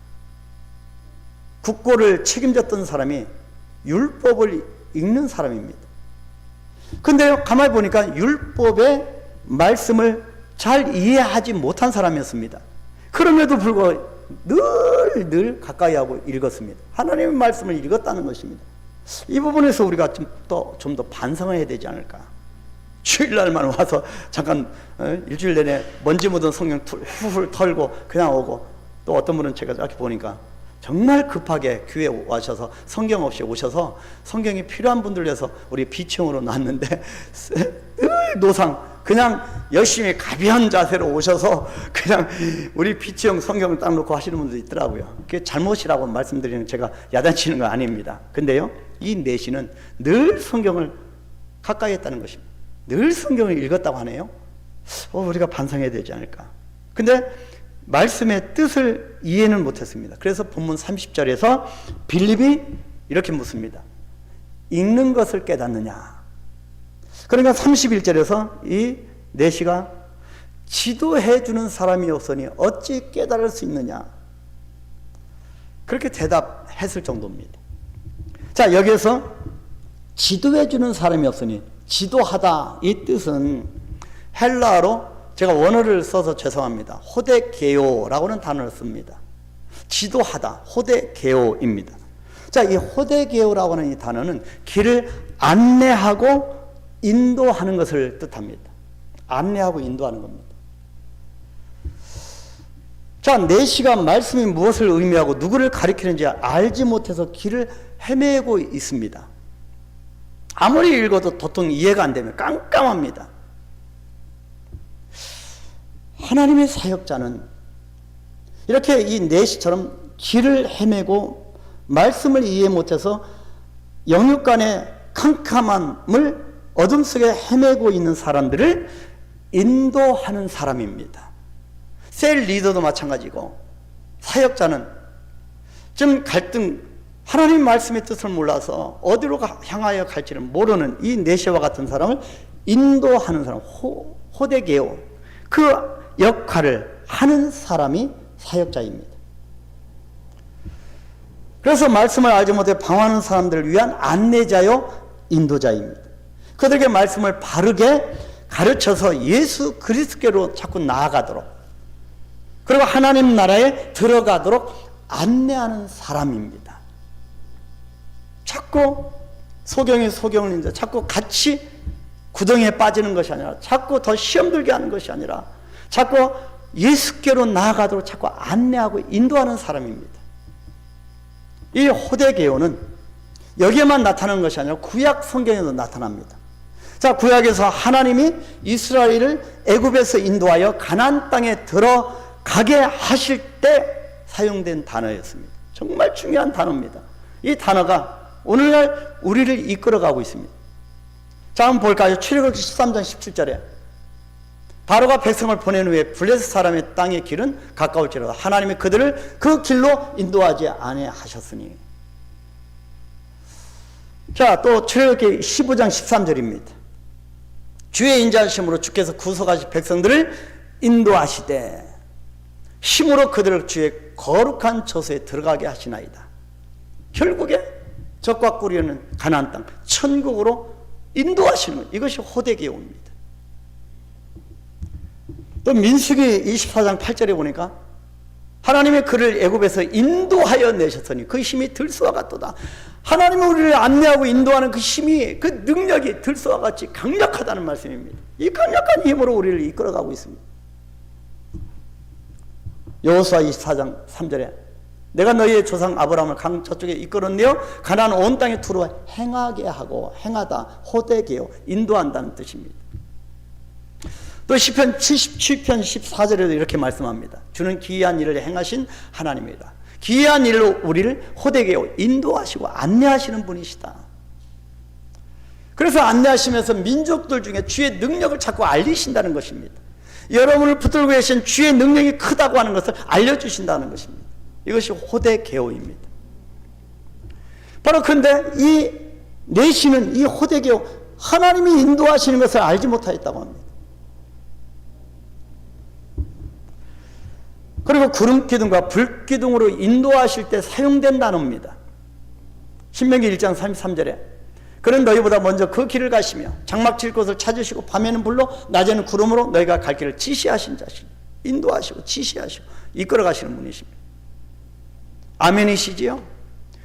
국고를 책임졌던 사람이 율법을 읽는 사람입니다. 근데요, 가만히 보니까 율법의 말씀을 잘 이해하지 못한 사람이었습니다. 그럼에도 불구하고 늘 가까이 하고 읽었습니다. 하나님의 말씀을 읽었다는 것입니다. 이 부분에서 우리가 좀 더 반성을 해야 되지 않을까. 주일날만 와서 잠깐 일주일 내내 먼지 묻은 성경 훌훌 털고 그냥 오고, 또 어떤 분은 제가 이렇게 보니까 정말 급하게 교회에 와셔서 성경 없이 오셔서 성경이 필요한 분들 위해서 우리 비청으로 놨는데 늘 노상 그냥 열심히 가벼운 자세로 오셔서 그냥 우리 비청 성경을 딱 놓고 하시는 분도 있더라고요. 그게 잘못이라고 말씀드리는, 제가 야단치는 거 아닙니다. 근데요, 이 내시는 늘 성경을 가까이 했다는 것입니다. 늘 성경을 읽었다고 하네요. 우리가 반성해야 되지 않을까. 근데 말씀의 뜻을 이해는 못했습니다. 그래서 본문 30절에서 빌립이 이렇게 묻습니다. 읽는 것을 깨닫느냐. 그러니까 31절에서 이 내시가 지도해 주는 사람이 없으니 어찌 깨달을 수 있느냐. 그렇게 대답했을 정도입니다. 자, 여기에서 지도해 주는 사람이 없으니, 지도하다 이 뜻은 헬라어로, 제가 원어를 써서 죄송합니다, 호데게오라고는 단어를 씁니다. 지도하다, 호데게오입니다. 자, 이 호데게오라고 하는 이 단어는 길을 안내하고 인도하는 것을 뜻합니다. 안내하고 인도하는 겁니다. 자, 내시가 말씀이 무엇을 의미하고 누구를 가리키는지 알지 못해서 길을 헤매고 있습니다. 아무리 읽어도 도통 이해가 안 되면 깜깜합니다. 하나님의 사역자는 이렇게 이 내시처럼 길을 헤매고 말씀을 이해 못해서 영육간의 캄캄함을 어둠 속에 헤매고 있는 사람들을 인도하는 사람입니다. 셀 리더도 마찬가지고, 사역자는 좀 갈등, 하나님 말씀의 뜻을 몰라서 어디로 향하여 갈지를 모르는 이 내시와 같은 사람을 인도하는 사람, 호데게오, 그 역할을 하는 사람이 사역자입니다. 그래서 말씀을 알지 못해 방황하는 사람들을 위한 안내자요 인도자입니다. 그들에게 말씀을 바르게 가르쳐서 예수 그리스도께로 자꾸 나아가도록, 그리고 하나님 나라에 들어가도록 안내하는 사람입니다. 자꾸 소경을 이제 자꾸 같이 구덩이에 빠지는 것이 아니라, 자꾸 더 시험 들게 하는 것이 아니라, 자꾸 예수께로 나아가도록 자꾸 안내하고 인도하는 사람입니다. 이 호데게오는 여기에만 나타나는 것이 아니라 구약 성경에도 나타납니다. 자, 구약에서 하나님이 이스라엘을 애굽에서 인도하여 가나안 땅에 들어가게 하실 때 사용된 단어였습니다. 정말 중요한 단어입니다. 이 단어가 오늘날 우리를 이끌어가고 있습니다. 자, 한번 볼까요? 출애굽기 13장 17절에 바로가 백성을 보낸 후에 블레셋 사람의 땅의 길은 가까울지라도 하나님이 그들을 그 길로 인도하지 아니하셨으니. 자, 또 출애굽기 15장 13절입니다. 주의 인자하심으로 주께서 구속하신 백성들을 인도하시되 힘으로 그들을 주의 거룩한 저소에 들어가게 하시나이다. 결국에 적과 꿀이는 가나안 땅, 천국으로 인도하시는 것, 이것이 호데게오입니다. 또 민수기 24장 8절에 보니까 하나님의 그를 애굽에서 인도하여 내셨으니 그 힘이 들소와 같도다. 하나님이 우리를 안내하고 인도하는 그 힘이, 그 능력이 들소와 같이 강력하다는 말씀입니다. 이 강력한 힘으로 우리를 이끌어가고 있습니다. 여호수아 24장 3절에 내가 너희의 조상 아브라함을 강 저쪽에 이끌어내어 가나안 온 땅에 두루 행하게 하고, 행하다, 호데게오, 인도한다는 뜻입니다. 또 시편 77편 14절에도 이렇게 말씀합니다. 주는 기이한 일을 행하신 하나님이다. 기이한 일로 우리를 호되게 인도하시고 안내하시는 분이시다. 그래서 안내하시면서 민족들 중에 주의 능력을 자꾸 알리신다는 것입니다. 여러분을 붙들고 계신 주의 능력이 크다고 하는 것을 알려주신다는 것입니다. 이것이 호되개오입니다. 바로 근데 이 내시는 이 호되개오, 하나님이 인도하시는 것을 알지 못하였다고 합니다. 그리고 구름기둥과 불기둥으로 인도하실 때 사용된 단어입니다. 신명기 1장 33절에 그는 너희보다 먼저 그 길을 가시며 장막 칠 곳을 찾으시고 밤에는 불로 낮에는 구름으로 너희가 갈 길을 지시하신 자신, 인도하시고 지시하시고 이끌어 가시는 분이십니다. 아멘이시지요?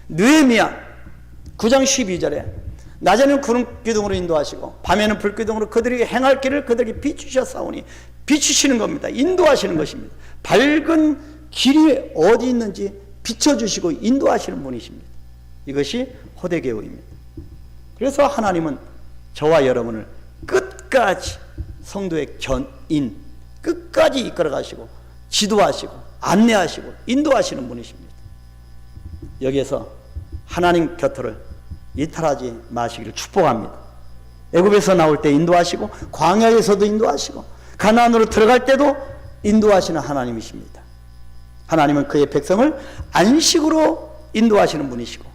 느헤미야 9장 12절에 낮에는 구름기둥으로 인도하시고 밤에는 불기둥으로 그들에게 행할 길을 그들에게 비추셨사오니, 비추시는 겁니다. 인도하시는 것입니다. 밝은 길이 어디 있는지 비춰주시고 인도하시는 분이십니다. 이것이 호되개오입니다. 그래서 하나님은 저와 여러분을 끝까지 성도의 견인, 끝까지 이끌어 가시고 지도하시고 안내하시고 인도하시는 분이십니다. 여기에서 하나님 곁을 이탈하지 마시기를 축복합니다. 애굽에서 나올 때 인도하시고 광야에서도 인도하시고 가나안으로 들어갈 때도 인도하시는 하나님이십니다. 하나님은 그의 백성을 안식으로 인도하시는 분이시고,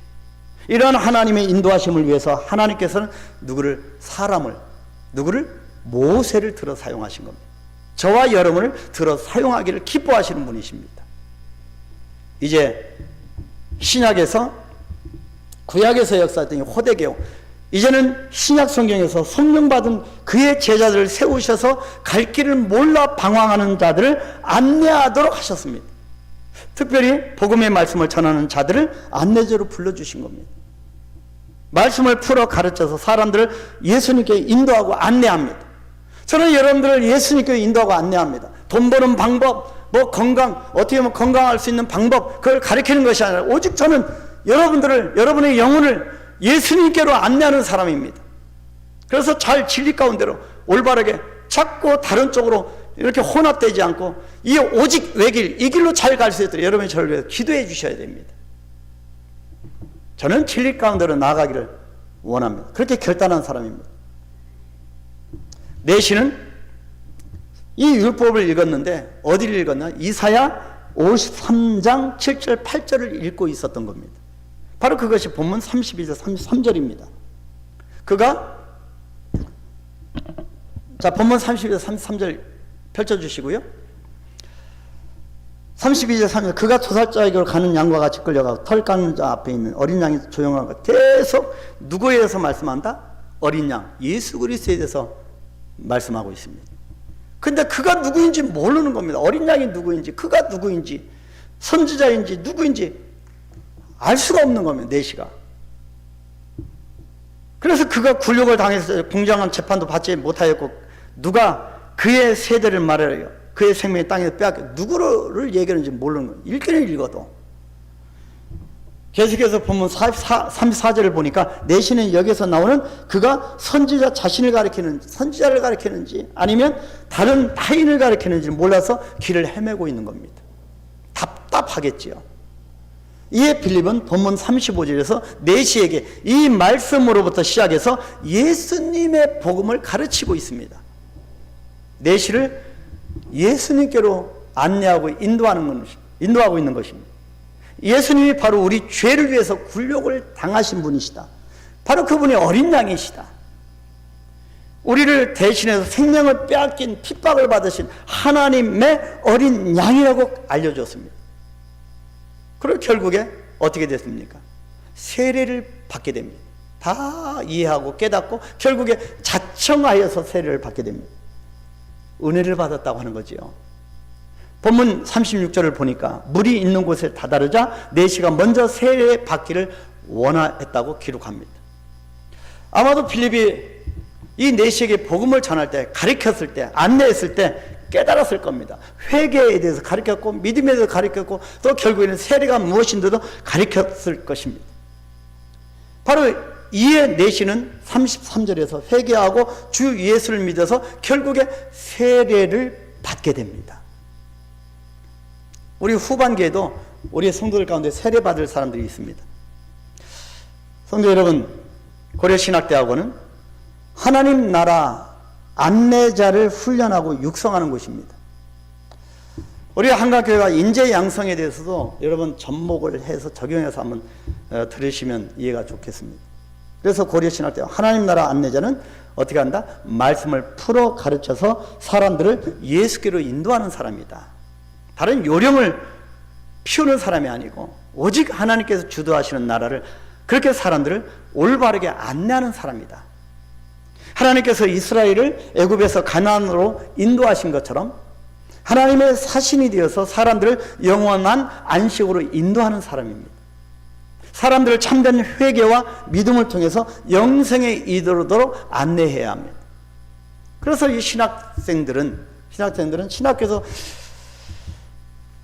이러한 하나님의 인도하심을 위해서 하나님께서는 누구를 모세를 들어 사용하신 겁니다. 저와 여러분을 들어 사용하기를 기뻐하시는 분이십니다. 이제 신약에서, 구약에서 역사했던 호되개오, 이제는 신약 성경에서 성령 받은 그의 제자들을 세우셔서 갈 길을 몰라 방황하는 자들을 안내하도록 하셨습니다. 특별히 복음의 말씀을 전하는 자들을 안내자로 불러주신 겁니다. 말씀을 풀어 가르쳐서 사람들을 예수님께 인도하고 안내합니다. 저는 여러분들을 예수님께 인도하고 안내합니다. 돈 버는 방법, 건강, 어떻게 하면 건강할 수 있는 방법, 그걸 가르치는 것이 아니라 오직 저는 여러분의 영혼을 예수님께로 안내하는 사람입니다. 그래서 잘 진리 가운데로 올바르게 자꾸 다른 쪽으로 이렇게 혼합되지 않고 이 오직 외길, 이 길로 잘 갈 수 있도록 여러분이 저를 위해서 기도해 주셔야 됩니다. 저는 진리 가운데로 나아가기를 원합니다. 그렇게 결단한 사람입니다. 내시는 이 율법을 읽었는데 어디를 읽었나? 이사야 53장 7절 8절을 읽고 있었던 겁니다. 바로 그것이 본문 32절 33절입니다. 본문 32절 33절 펼쳐주시고요. 32절 3절 그가 토살자에게로 가는 양과 같이 끌려가고 털 깎는 자 앞에 있는 어린 양이 조용하고, 계속 누구에 대해서 말씀한다? 어린 양, 예수 그리스도에 대해서 말씀하고 있습니다. 근데 그가 누구인지 모르는 겁니다. 어린 양이 누구인지, 그가 누구인지, 선지자인지 누구인지 알 수가 없는 겁니다. 내시가. 그래서 그가 굴욕을 당해서 공정한 재판도 받지 못하였고, 누가 그의 세대를 말해요. 그의 생명이 땅에서 빼앗겨 누구를 얘기하는지 모르는 거예요. 읽기는 읽어도. 계속해서 보면 34절을 보니까 내시는 여기서 나오는 그가 선지자 자신을 가리키는, 선지자를 가리키는지 아니면 다른 타인을 가리키는지 몰라서 길을 헤매고 있는 겁니다. 답답하겠지요. 이에 빌립은 본문 35절에서 내시에게 이 말씀으로부터 시작해서 예수님의 복음을 가르치고 있습니다. 내시를 예수님께로 안내하고 인도하고 있는 것입니다. 예수님이 바로 우리 죄를 위해서 굴욕을 당하신 분이시다. 바로 그분이 어린 양이시다. 우리를 대신해서 생명을 빼앗긴 핍박을 받으신 하나님의 어린 양이라고 알려줬습니다. 그리고 결국에 어떻게 됐습니까? 세례를 받게 됩니다. 다 이해하고 깨닫고 결국에 자청하여서 세례를 받게 됩니다. 은혜를 받았다고 하는 거지요. 본문 36절을 보니까 물이 있는 곳에 다다르자 내시가 먼저 세례 받기를 원했다고 기록합니다. 아마도 필립이 이 내시에게 복음을 전할 때, 가르쳤을 때, 안내했을 때 깨달았을 겁니다. 회개에 대해서 가르쳤고 믿음에 대해서 가르쳤고 또 결국에는 세례가 무엇인지도 가르쳤을 것입니다. 바로 이에 내시는 33절에서 회개하고 주 예수를 믿어서 결국에 세례를 받게 됩니다. 우리 후반기에도 우리 성도들 가운데 세례받을 사람들이 있습니다. 성도 여러분, 고려신학대학원은 하나님 나라 안내자를 훈련하고 육성하는 곳입니다. 우리 한강교회가 인재 양성에 대해서도 여러분 접목을 해서 적용해서 한번 들으시면 이해가 좋겠습니다. 그래서 고려신학대학원 하나님 나라 안내자는 어떻게 한다? 말씀을 풀어 가르쳐서 사람들을 예수께로 인도하는 사람이다. 다른 요령을 피우는 사람이 아니고 오직 하나님께서 주도하시는 나라를 그렇게 사람들을 올바르게 안내하는 사람이다. 하나님께서 이스라엘을 애굽에서 가나안으로 인도하신 것처럼 하나님의 사신이 되어서 사람들을 영원한 안식으로 인도하는 사람입니다. 사람들을 참된 회개와 믿음을 통해서 영생에 이르도록 안내해야 합니다. 그래서 이 신학생들은 신학교에서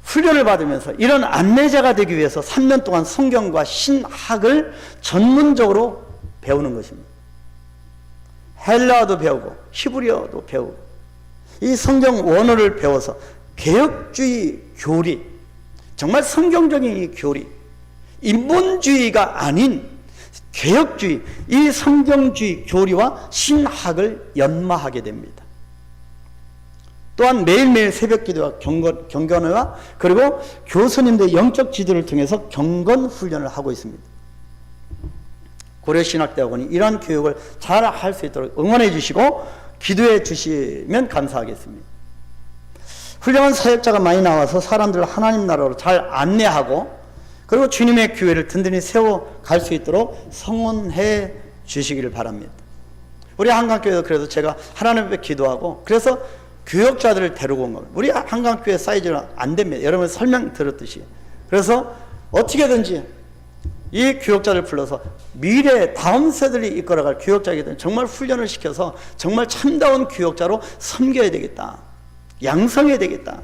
훈련을 받으면서 이런 안내자가 되기 위해서 3년 동안 성경과 신학을 전문적으로 배우는 것입니다. 헬라어도 배우고 히브리어도 배우고 이 성경 원어를 배워서 개혁주의 교리, 정말 성경적인 이 교리, 인본주의가 아닌 개혁주의, 이 성경주의 교리와 신학을 연마하게 됩니다. 또한 매일매일 새벽 기도와 경건회와 그리고 교수님들의 영적 지도를 통해서 경건 훈련을 하고 있습니다. 고려신학대학원이 이러한 교육을 잘 할 수 있도록 응원해 주시고 기도해 주시면 감사하겠습니다. 훌륭한 사역자가 많이 나와서 사람들을 하나님 나라로 잘 안내하고 그리고 주님의 교회를 든든히 세워갈 수 있도록 성원해 주시기를 바랍니다. 우리 한강교회도 그래서 제가 하나님 앞에 기도하고 그래서 교역자들을 데리고 온 겁니다. 우리 한강교회 사이즈는 안 됩니다. 여러분 설명 들었듯이. 그래서 어떻게든지 이 교역자를 불러서 미래 다음 세대를 이끌어갈 교역자에게 대한 정말 훈련을 시켜서 정말 참다운 교역자로 섬겨야 되겠다. 양성해야 되겠다.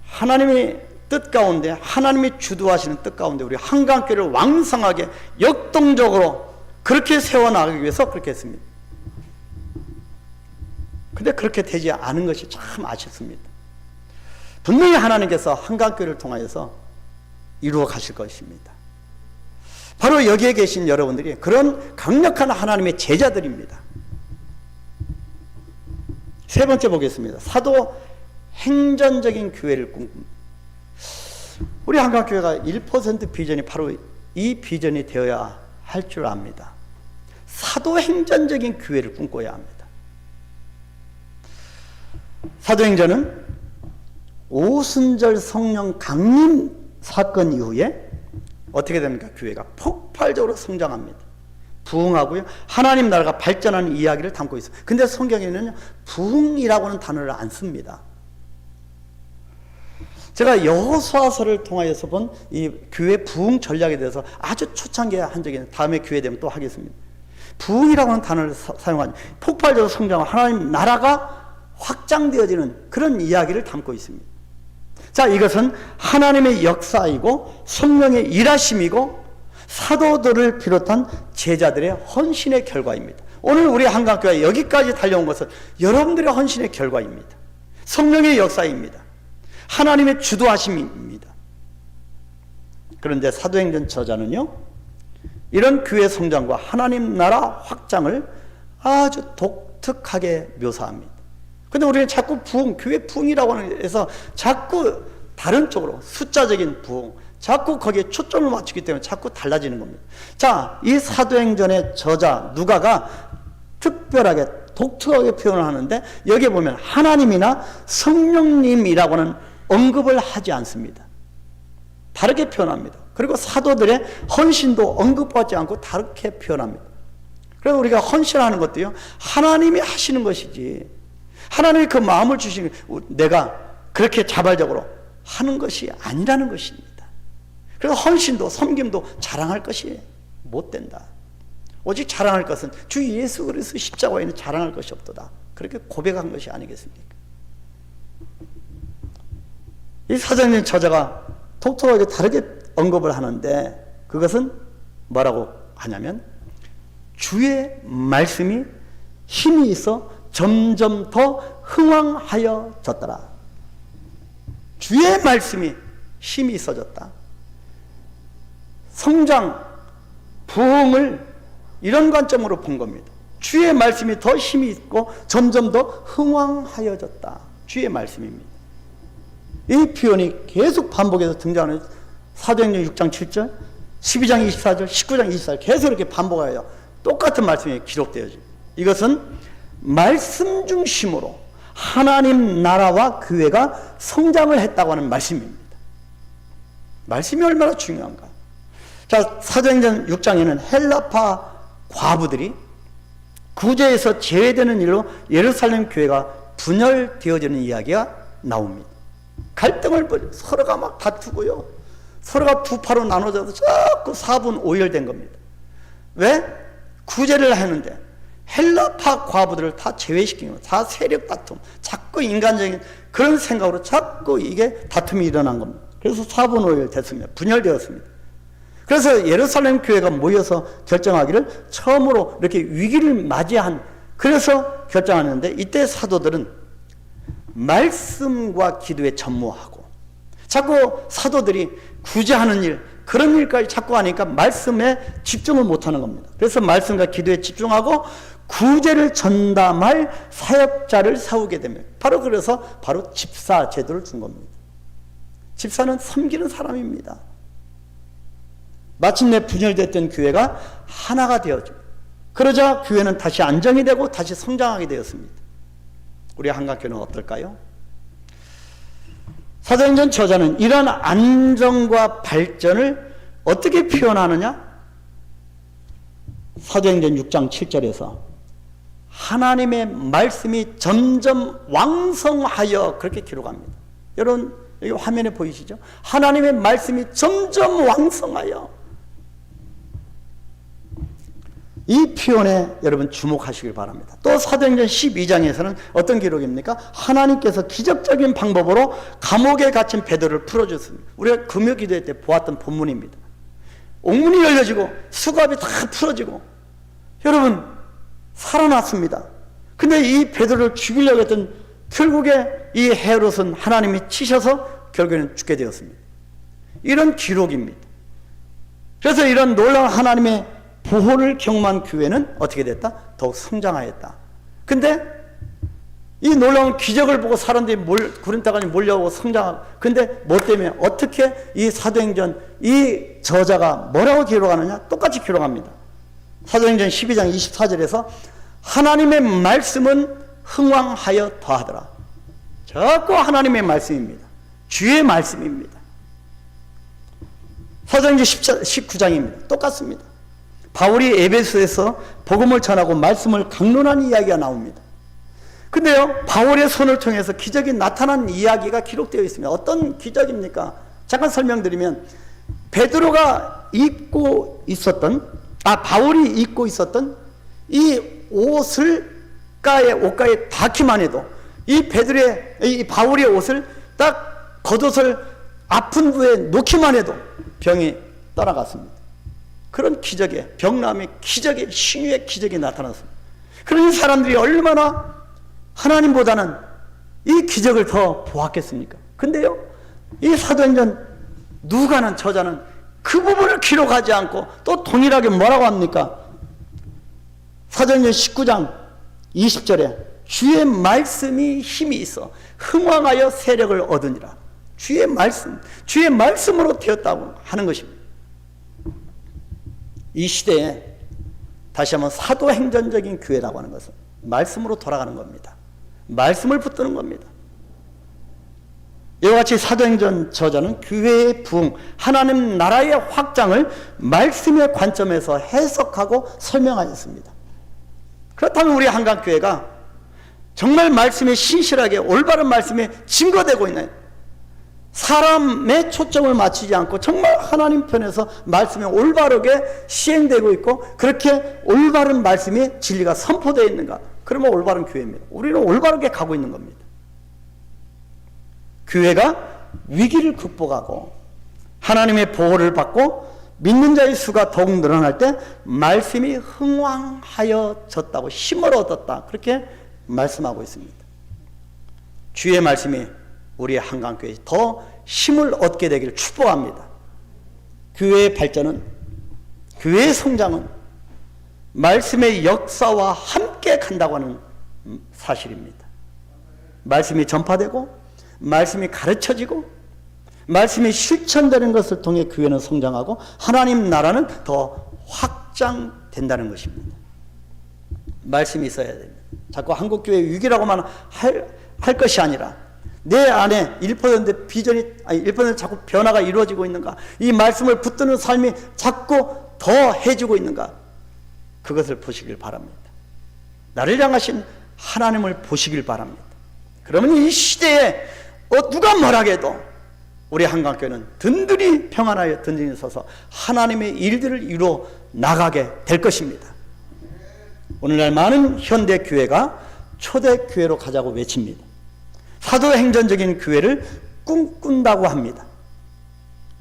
하나님의 뜻 가운데 하나님이 주도하시는 뜻 가운데 우리 한강교회를 왕성하게 역동적으로 그렇게 세워나가기 위해서 그렇게 했습니다. 근데 그렇게 되지 않은 것이 참 아쉽습니다. 분명히 하나님께서 한강교회를 통하여서 이루어 가실 것입니다. 바로 여기에 계신 여러분들이 그런 강력한 하나님의 제자들입니다. 세 번째 보겠습니다. 사도 행전적인 교회를 꿈꿉니다. 우리 한강교회가 1% 비전이 바로 이 비전이 되어야 할 줄 압니다. 사도행전적인 교회를 꿈꿔야 합니다. 사도행전은 오순절 성령 강림 사건 이후에 어떻게 됩니까? 교회가 폭발적으로 성장합니다. 부흥하고요. 하나님 나라가 발전하는 이야기를 담고 있어요. 근데 성경에는 부흥이라고는 단어를 안 씁니다. 제가 여호수아서를 통하여서 본 이 교회 부흥 전략에 대해서 아주 초창기에 한 적이 있는데 다음에 기회 되면 또 하겠습니다. 부흥이라고 하는 단어를 사용하니 폭발적으로 성장하고 하나님 나라가 확장되어지는 그런 이야기를 담고 있습니다. 자, 이것은 하나님의 역사이고 성령의 일하심이고 사도들을 비롯한 제자들의 헌신의 결과입니다. 오늘 우리 한강교회 여기까지 달려온 것은 여러분들의 헌신의 결과입니다. 성령의 역사입니다. 하나님의 주도하심입니다. 그런데 사도행전 저자는요, 이런 교회 성장과 하나님 나라 확장을 아주 독특하게 묘사합니다. 근데 우리는 자꾸 부흥, 교회 부흥이라고 해서 자꾸 다른 쪽으로 숫자적인 부흥, 자꾸 거기에 초점을 맞추기 때문에 자꾸 달라지는 겁니다. 자, 이 사도행전의 저자 누가가 특별하게 독특하게 표현을 하는데 여기에 보면 하나님이나 성령님이라고는 언급을 하지 않습니다. 다르게 표현합니다. 그리고 사도들의 헌신도 언급하지 않고 다르게 표현합니다. 그래서 우리가 헌신하는 것도요, 하나님이 하시는 것이지 하나님이 그 마음을 주시는 내가 그렇게 자발적으로 하는 것이 아니라는 것입니다. 그래서 헌신도 섬김도 자랑할 것이 못 된다. 오직 자랑할 것은 주 예수 그리스도 십자가 외에는 자랑할 것이 없도다. 그렇게 고백한 것이 아니겠습니까? 이 사도행전 저자가 독특하게 다르게 언급을 하는데 그것은 뭐라고 하냐면 주의 말씀이 힘이 있어 점점 더 흥왕하여졌더라. 주의 말씀이 힘이 있어졌다. 성장, 부흥을 이런 관점으로 본 겁니다. 주의 말씀이 더 힘이 있고 점점 더 흥왕하여졌다. 주의 말씀입니다. 이 표현이 계속 반복해서 등장하는 사도행전 6장 7절, 12장 24절, 19장 24절 계속 이렇게 반복하여 똑같은 말씀이 기록되어져. 이것은 말씀 중심으로 하나님 나라와 교회가 성장을 했다고 하는 말씀입니다. 말씀이 얼마나 중요한가. 자, 사도행전 6장에는 헬라파 과부들이 구제에서 제외되는 일로 예루살렘 교회가 분열되어지는 이야기가 나옵니다. 갈등을 벌여 서로가 막 다투고요. 서로가 두 파로 나눠져서 자꾸 4분 5열 겁니다. 왜? 구제를 하는데 헬라파 과부들을 다 제외시키는 거예요. 다 세력 다툼, 자꾸 인간적인 그런 생각으로 자꾸 이게 다툼이 일어난 겁니다. 그래서 4분 5열 됐습니다. 분열되었습니다. 그래서 예루살렘 교회가 모여서 결정하기를 처음으로 이렇게 위기를 맞이한, 그래서 결정하는데 이때 사도들은 말씀과 기도에 전무하고 자꾸 사도들이 구제하는 일, 그런 일까지 자꾸 하니까 말씀에 집중을 못하는 겁니다. 그래서 말씀과 기도에 집중하고 구제를 전담할 사역자를 세우게 됩니다. 바로 그래서 바로 집사 제도를 준 겁니다. 집사는 섬기는 사람입니다. 마침내 분열됐던 교회가 하나가 되어져. 그러자 교회는 다시 안정이 되고 다시 성장하게 되었습니다. 우리 한강교회는 어떨까요? 사도행전 저자는 이러한 안정과 발전을 어떻게 표현하느냐? 사도행전 6장 7절에서 하나님의 말씀이 점점 왕성하여, 그렇게 기록합니다. 여러분 여기 화면에 보이시죠? 하나님의 말씀이 점점 왕성하여. 이 표현에 여러분 주목하시길 바랍니다. 또 사도행전 12장에서는 어떤 기록입니까? 하나님께서 기적적인 방법으로 감옥에 갇힌 베드로를 풀어줬습니다. 우리가 금요 기도회 때 보았던 본문입니다. 옥문이 열려지고 수갑이 다 풀어지고 여러분 살아났습니다. 근데 이 베드로를 죽이려고 했던, 결국에 이 헤롯은 하나님이 치셔서 결국에는 죽게 되었습니다. 이런 기록입니다. 그래서 이런 놀라운 하나님의 보호를 경험한 교회는 어떻게 됐다? 더욱 성장하였다. 근데 이 놀라운 기적을 보고 사람들이 고린도까지 몰려오고 성장하고, 근데 뭐 때문에, 어떻게 이 사도행전 이 저자가 뭐라고 기록하느냐? 똑같이 기록합니다. 사도행전 12장 24절에서 하나님의 말씀은 흥왕하여 더하더라. 자꾸 하나님의 말씀입니다. 주의 말씀입니다. 사도행전 19장입니다. 똑같습니다. 바울이 에베소에서 복음을 전하고 말씀을 강론한 이야기가 나옵니다. 근데요, 바울의 손을 통해서 기적이 나타난 이야기가 기록되어 있습니다. 어떤 기적입니까? 잠깐 설명드리면, 베드로가 입고 있었던, 바울이 입고 있었던 이 옷가에 닿기만 해도, 이 바울의 옷을 딱 겉옷을 아픈 부에 놓기만 해도 병이 떠나갔습니다. 그런 기적에, 병남의 기적에, 신유의 기적이 나타났습니다. 그러니 사람들이 얼마나 하나님보다는 이 기적을 더 보았겠습니까? 근데요, 이 사도행전 누가는 저자는 그 부분을 기록하지 않고 또 동일하게 뭐라고 합니까? 사도행전 19장 20절에 주의 말씀이 힘이 있어 흥왕하여 세력을 얻으니라. 주의 말씀으로 되었다고 하는 것입니다. 이 시대에 다시 한번 사도행전적인 교회라고 하는 것은 말씀으로 돌아가는 겁니다. 말씀을 붙드는 겁니다. 이와 같이 사도행전 저자는 교회의 부흥, 하나님 나라의 확장을 말씀의 관점에서 해석하고 설명하였습니다. 그렇다면 우리 한강교회가 정말 말씀에 신실하게 올바른 말씀에 증거되고 있나요? 사람의 초점을 맞추지 않고 정말 하나님 편에서 말씀이 올바르게 시행되고 있고, 그렇게 올바른 말씀이 진리가 선포되어 있는가? 그러면 올바른 교회입니다. 우리는 올바르게 가고 있는 겁니다. 교회가 위기를 극복하고 하나님의 보호를 받고 믿는 자의 수가 더욱 늘어날 때 말씀이 흥왕하여졌다고, 힘을 얻었다, 그렇게 말씀하고 있습니다. 주의 말씀이 우리의 한강교회 더 힘을 얻게 되기를 축복합니다. 교회의 발전은, 교회의 성장은 말씀의 역사와 함께 간다고 하는 사실입니다. 말씀이 전파되고 말씀이 가르쳐지고 말씀이 실천되는 것을 통해 교회는 성장하고 하나님 나라는 더 확장된다는 것입니다. 말씀이 있어야 됩니다. 자꾸 한국교회 위기라고만 할 것이 아니라 내 안에 1% 비전이, 1% 자꾸 변화가 이루어지고 있는가, 이 말씀을 붙드는 삶이 자꾸 더 해지고 있는가, 그것을 보시길 바랍니다. 나를 향하신 하나님을 보시길 바랍니다. 그러면 이 시대에 누가 뭐라 해도 우리 한강교회는 든든히 평안하여 든든히 서서 하나님의 일들을 이루어 나가게 될 것입니다. 오늘날 많은 현대 교회가 초대 교회로 가자고 외칩니다. 사도행전적인 교회를 꿈꾼다고 합니다.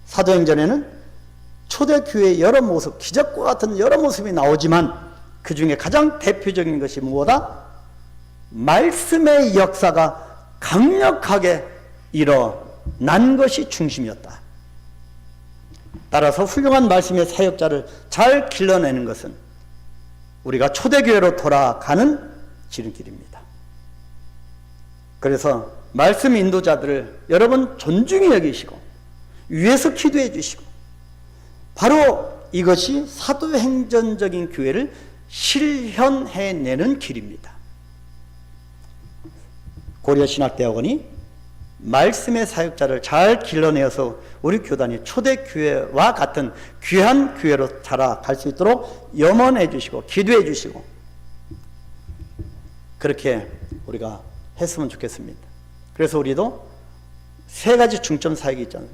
사도행전에는 초대 교회의 여러 모습, 기적과 같은 여러 모습이 나오지만 그 중에 가장 대표적인 것이 무엇이다? 말씀의 역사가 강력하게 일어난 것이 중심이었다. 따라서 훌륭한 말씀의 사역자를 잘 길러내는 것은 우리가 초대교회로 돌아가는 지름길입니다. 그래서 말씀 인도자들을 여러분 존중히 여기시고 위에서 기도해 주시고, 바로 이것이 사도행전적인 교회를 실현해내는 길입니다. 고려신학대학원이 말씀의 사역자를 잘 길러내어서 우리 교단이 초대교회와 같은 귀한 교회로 자라갈 수 있도록 염원해 주시고 기도해 주시고, 그렇게 우리가 했으면 좋겠습니다. 그래서 우리도 세 가지 중점 사역이 있잖아요.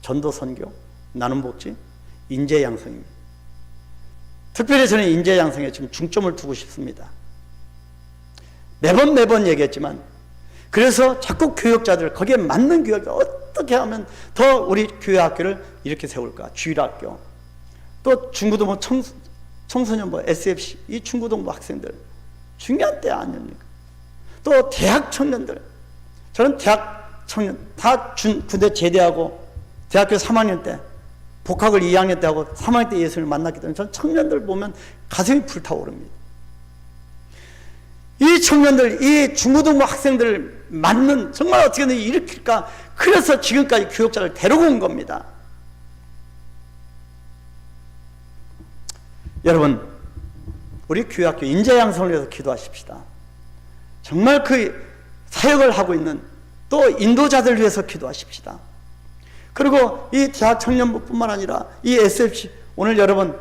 전도, 선교, 나눔, 복지, 인재 양성입니다. 특별히 저는 인재 양성에 지금 중점을 두고 싶습니다. 매번 얘기했지만, 그래서 자꾸 교역자들, 거기에 맞는 교역을 어떻게 하면 더 우리 교회 학교를 이렇게 세울까? 주일학교, 또 중고등부 청소년부 SFC, 이 중고등부 학생들 중요한 때 아닙니까? 또 대학 청년들, 저는 대학 청년 다 군대 제대하고 대학교 3학년 때 복학을 2학년 때 하고 3학년 때 예수님을 만났기 때문에 저는 청년들 보면 가슴이 불타오릅니다. 이 청년들, 이 중고등부 학생들을 맞는, 정말 어떻게든 일으킬까, 그래서 지금까지 교육자를 데리고 온 겁니다. 여러분, 우리 교회학교 인재 양성을 위해서 기도하십시다. 정말 그 사역을 하고 있는 또 인도자들 위해서 기도하십시다. 그리고 이 대학 청년부뿐만 아니라 이 SFC, 오늘 여러분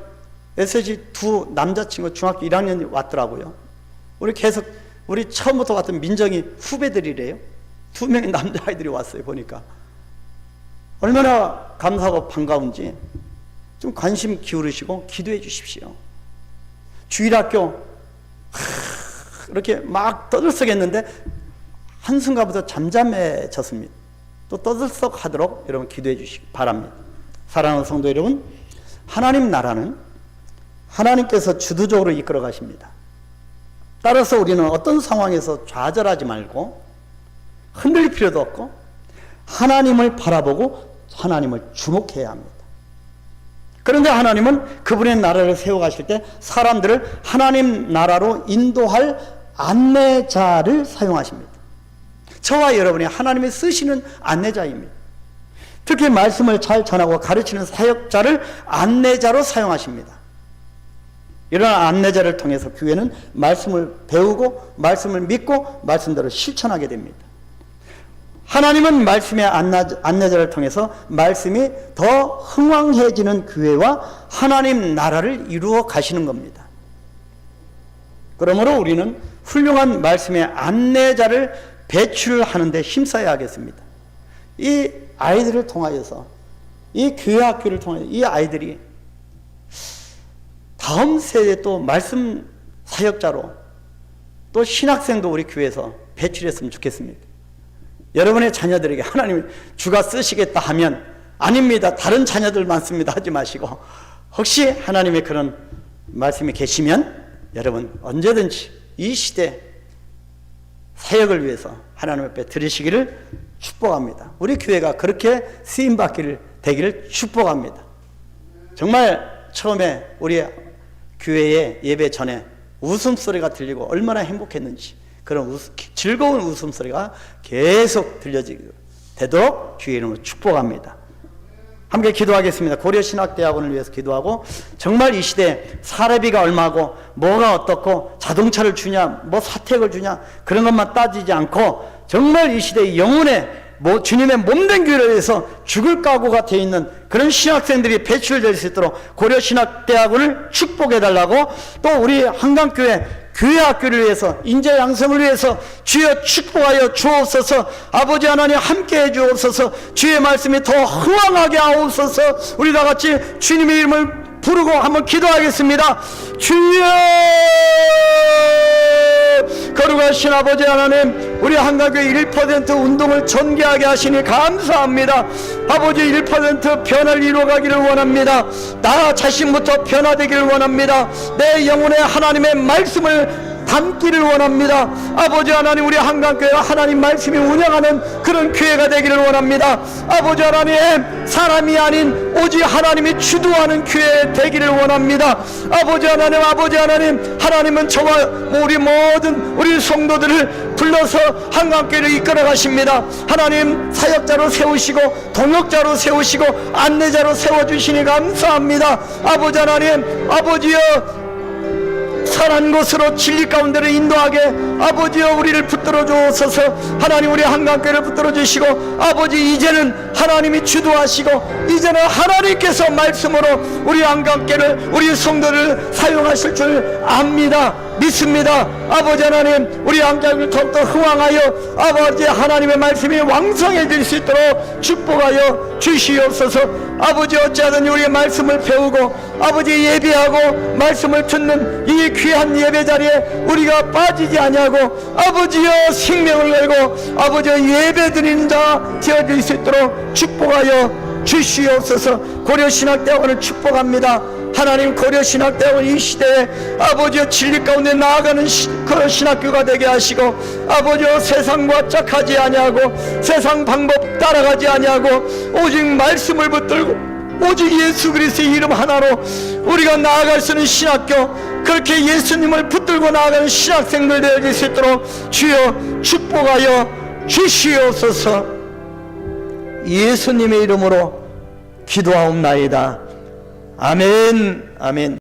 SFC 두 남자친구 중학교 1학년이 왔더라고요. 우리 처음부터 왔던 민정이 후배들이래요. 2명의 남자아이들이 왔어요. 보니까 얼마나 감사하고 반가운지 좀 관심 기울이시고 기도해 주십시오. 주일학교 이렇게 막 떠들썩했는데 한순간부터 잠잠해졌습니다. 또 떠들썩하도록 여러분 기도해 주시기 바랍니다. 사랑하는 성도 여러분, 하나님 나라는 하나님께서 주도적으로 이끌어 가십니다. 따라서 우리는 어떤 상황에서 좌절하지 말고 흔들릴 필요도 없고 하나님을 바라보고 하나님을 주목해야 합니다. 그런데 하나님은 그분의 나라를 세워가실 때 사람들을 하나님 나라로 인도할 안내자를 사용하십니다. 저와 여러분이 하나님이 쓰시는 안내자입니다. 특히 말씀을 잘 전하고 가르치는 사역자를 안내자로 사용하십니다. 이런 안내자를 통해서 교회는 말씀을 배우고 말씀을 믿고 말씀대로 실천하게 됩니다. 하나님은 말씀의 안내자를 통해서 말씀이 더 흥왕해지는 교회와 하나님 나라를 이루어 가시는 겁니다. 그러므로 우리는 훌륭한 말씀의 안내자를 배출하는 데 힘써야 하겠습니다. 이 아이들을 통하여서, 이 교회 학교를 통하여 이 아이들이 다음 세대에 또 말씀 사역자로 또 신학생도 우리 교회에서 배출했으면 좋겠습니다. 여러분의 자녀들에게 하나님이 주가 쓰시겠다 하면 아닙니다, 다른 자녀들 많습니다 하지 마시고, 혹시 하나님의 그런 말씀이 계시면 여러분 언제든지 이 시대 사역을 위해서 하나님 앞에 드리시기를 축복합니다. 우리 교회가 그렇게 쓰임받기를 되기를 축복합니다. 정말 처음에 우리 교회의 예배 전에 웃음소리가 들리고 얼마나 행복했는지, 그런 즐거운 웃음소리가 계속 되도록 주의 이름으로 축복합니다. 함께 기도하겠습니다. 고려신학대학원을 위해서 기도하고, 정말 이 시대에 사례비가 얼마고 뭐가 어떻고 자동차를 주냐 뭐 사택을 주냐 그런 것만 따지지 않고, 정말 이 시대의 영혼의 주님의 몸된 교회를 위해서 죽을 각오가 되어 있는 그런 신학생들이 배출될 수 있도록 고려신학대학원을 축복해달라고, 또 우리 한강교회 교회학교를 위해서 인재 양성을 위해서 주여 축복하여 주옵소서. 아버지 하나님 함께해 주옵소서. 주의 말씀이 더 흥왕하게 하옵소서. 우리 다 같이 주님의 이름을 부르고 한번 기도하겠습니다. 주여, 거룩하신 아버지 하나님, 우리 한강교회 1% 운동을 전개하게 하시니 감사합니다. 아버지 1% 변화를 이루어가기를 원합니다. 나 자신부터 변화되기를 원합니다. 내 영혼에 하나님의 말씀을 담기를 원합니다. 아버지 하나님, 우리 한강교회가 하나님 말씀이 운영하는 그런 교회가 되기를 원합니다. 아버지 하나님, 사람이 아닌 오직 하나님이 주도하는 교회 되기를 원합니다. 아버지 하나님, 하나님은 저와 우리 모든 우리 성도들을 불러서 한강교회를 이끌어 가십니다. 하나님, 사역자로 세우시고 동역자로 세우시고 안내자로 세워주시니 감사합니다. 아버지 하나님, 아버지여, 선한 곳으로 진리 가운데로 인도하게 아버지여 우리를 붙들어 주옵소서. 하나님, 우리 한강교회를 붙들어 주시고, 아버지 이제는 하나님이 주도하시고 이제는 하나님께서 말씀으로 우리 한강교회를, 우리 성도를 사용하실 줄 압니다. 믿습니다. 아버지 하나님, 우리 한강교회를 더욱더 흥왕하여 아버지 하나님의 말씀이 왕성해질 수 있도록 축복하여 주시옵소서. 아버지, 어찌하든 우리의 말씀을 배우고 아버지 예배하고 말씀을 듣는 이 귀한 예배 자리에 우리가 빠지지 아니하고 아버지여 생명을 걸고 아버지여 예배 드리는 자 되어질 수 있도록 축복하여 주시옵소서. 고려신학대학원을 축복합니다. 하나님, 고려신학대학원 이 시대에 아버지여 진리 가운데 나아가는 그런 신학교가 되게 하시고, 아버지여 세상과 짝하지 아니하고 세상 방법 따라가지 아니하고 오직 말씀을 붙들고 오직 예수 그리스도의 이름 하나로 우리가 나아갈 수 있는 신학교, 그렇게 예수님을 붙들고 나아가는 신학생들 되어질 수 있도록 주여 축복하여 주시옵소서. 예수님의 이름으로 기도하옵나이다. 아멘, 아멘.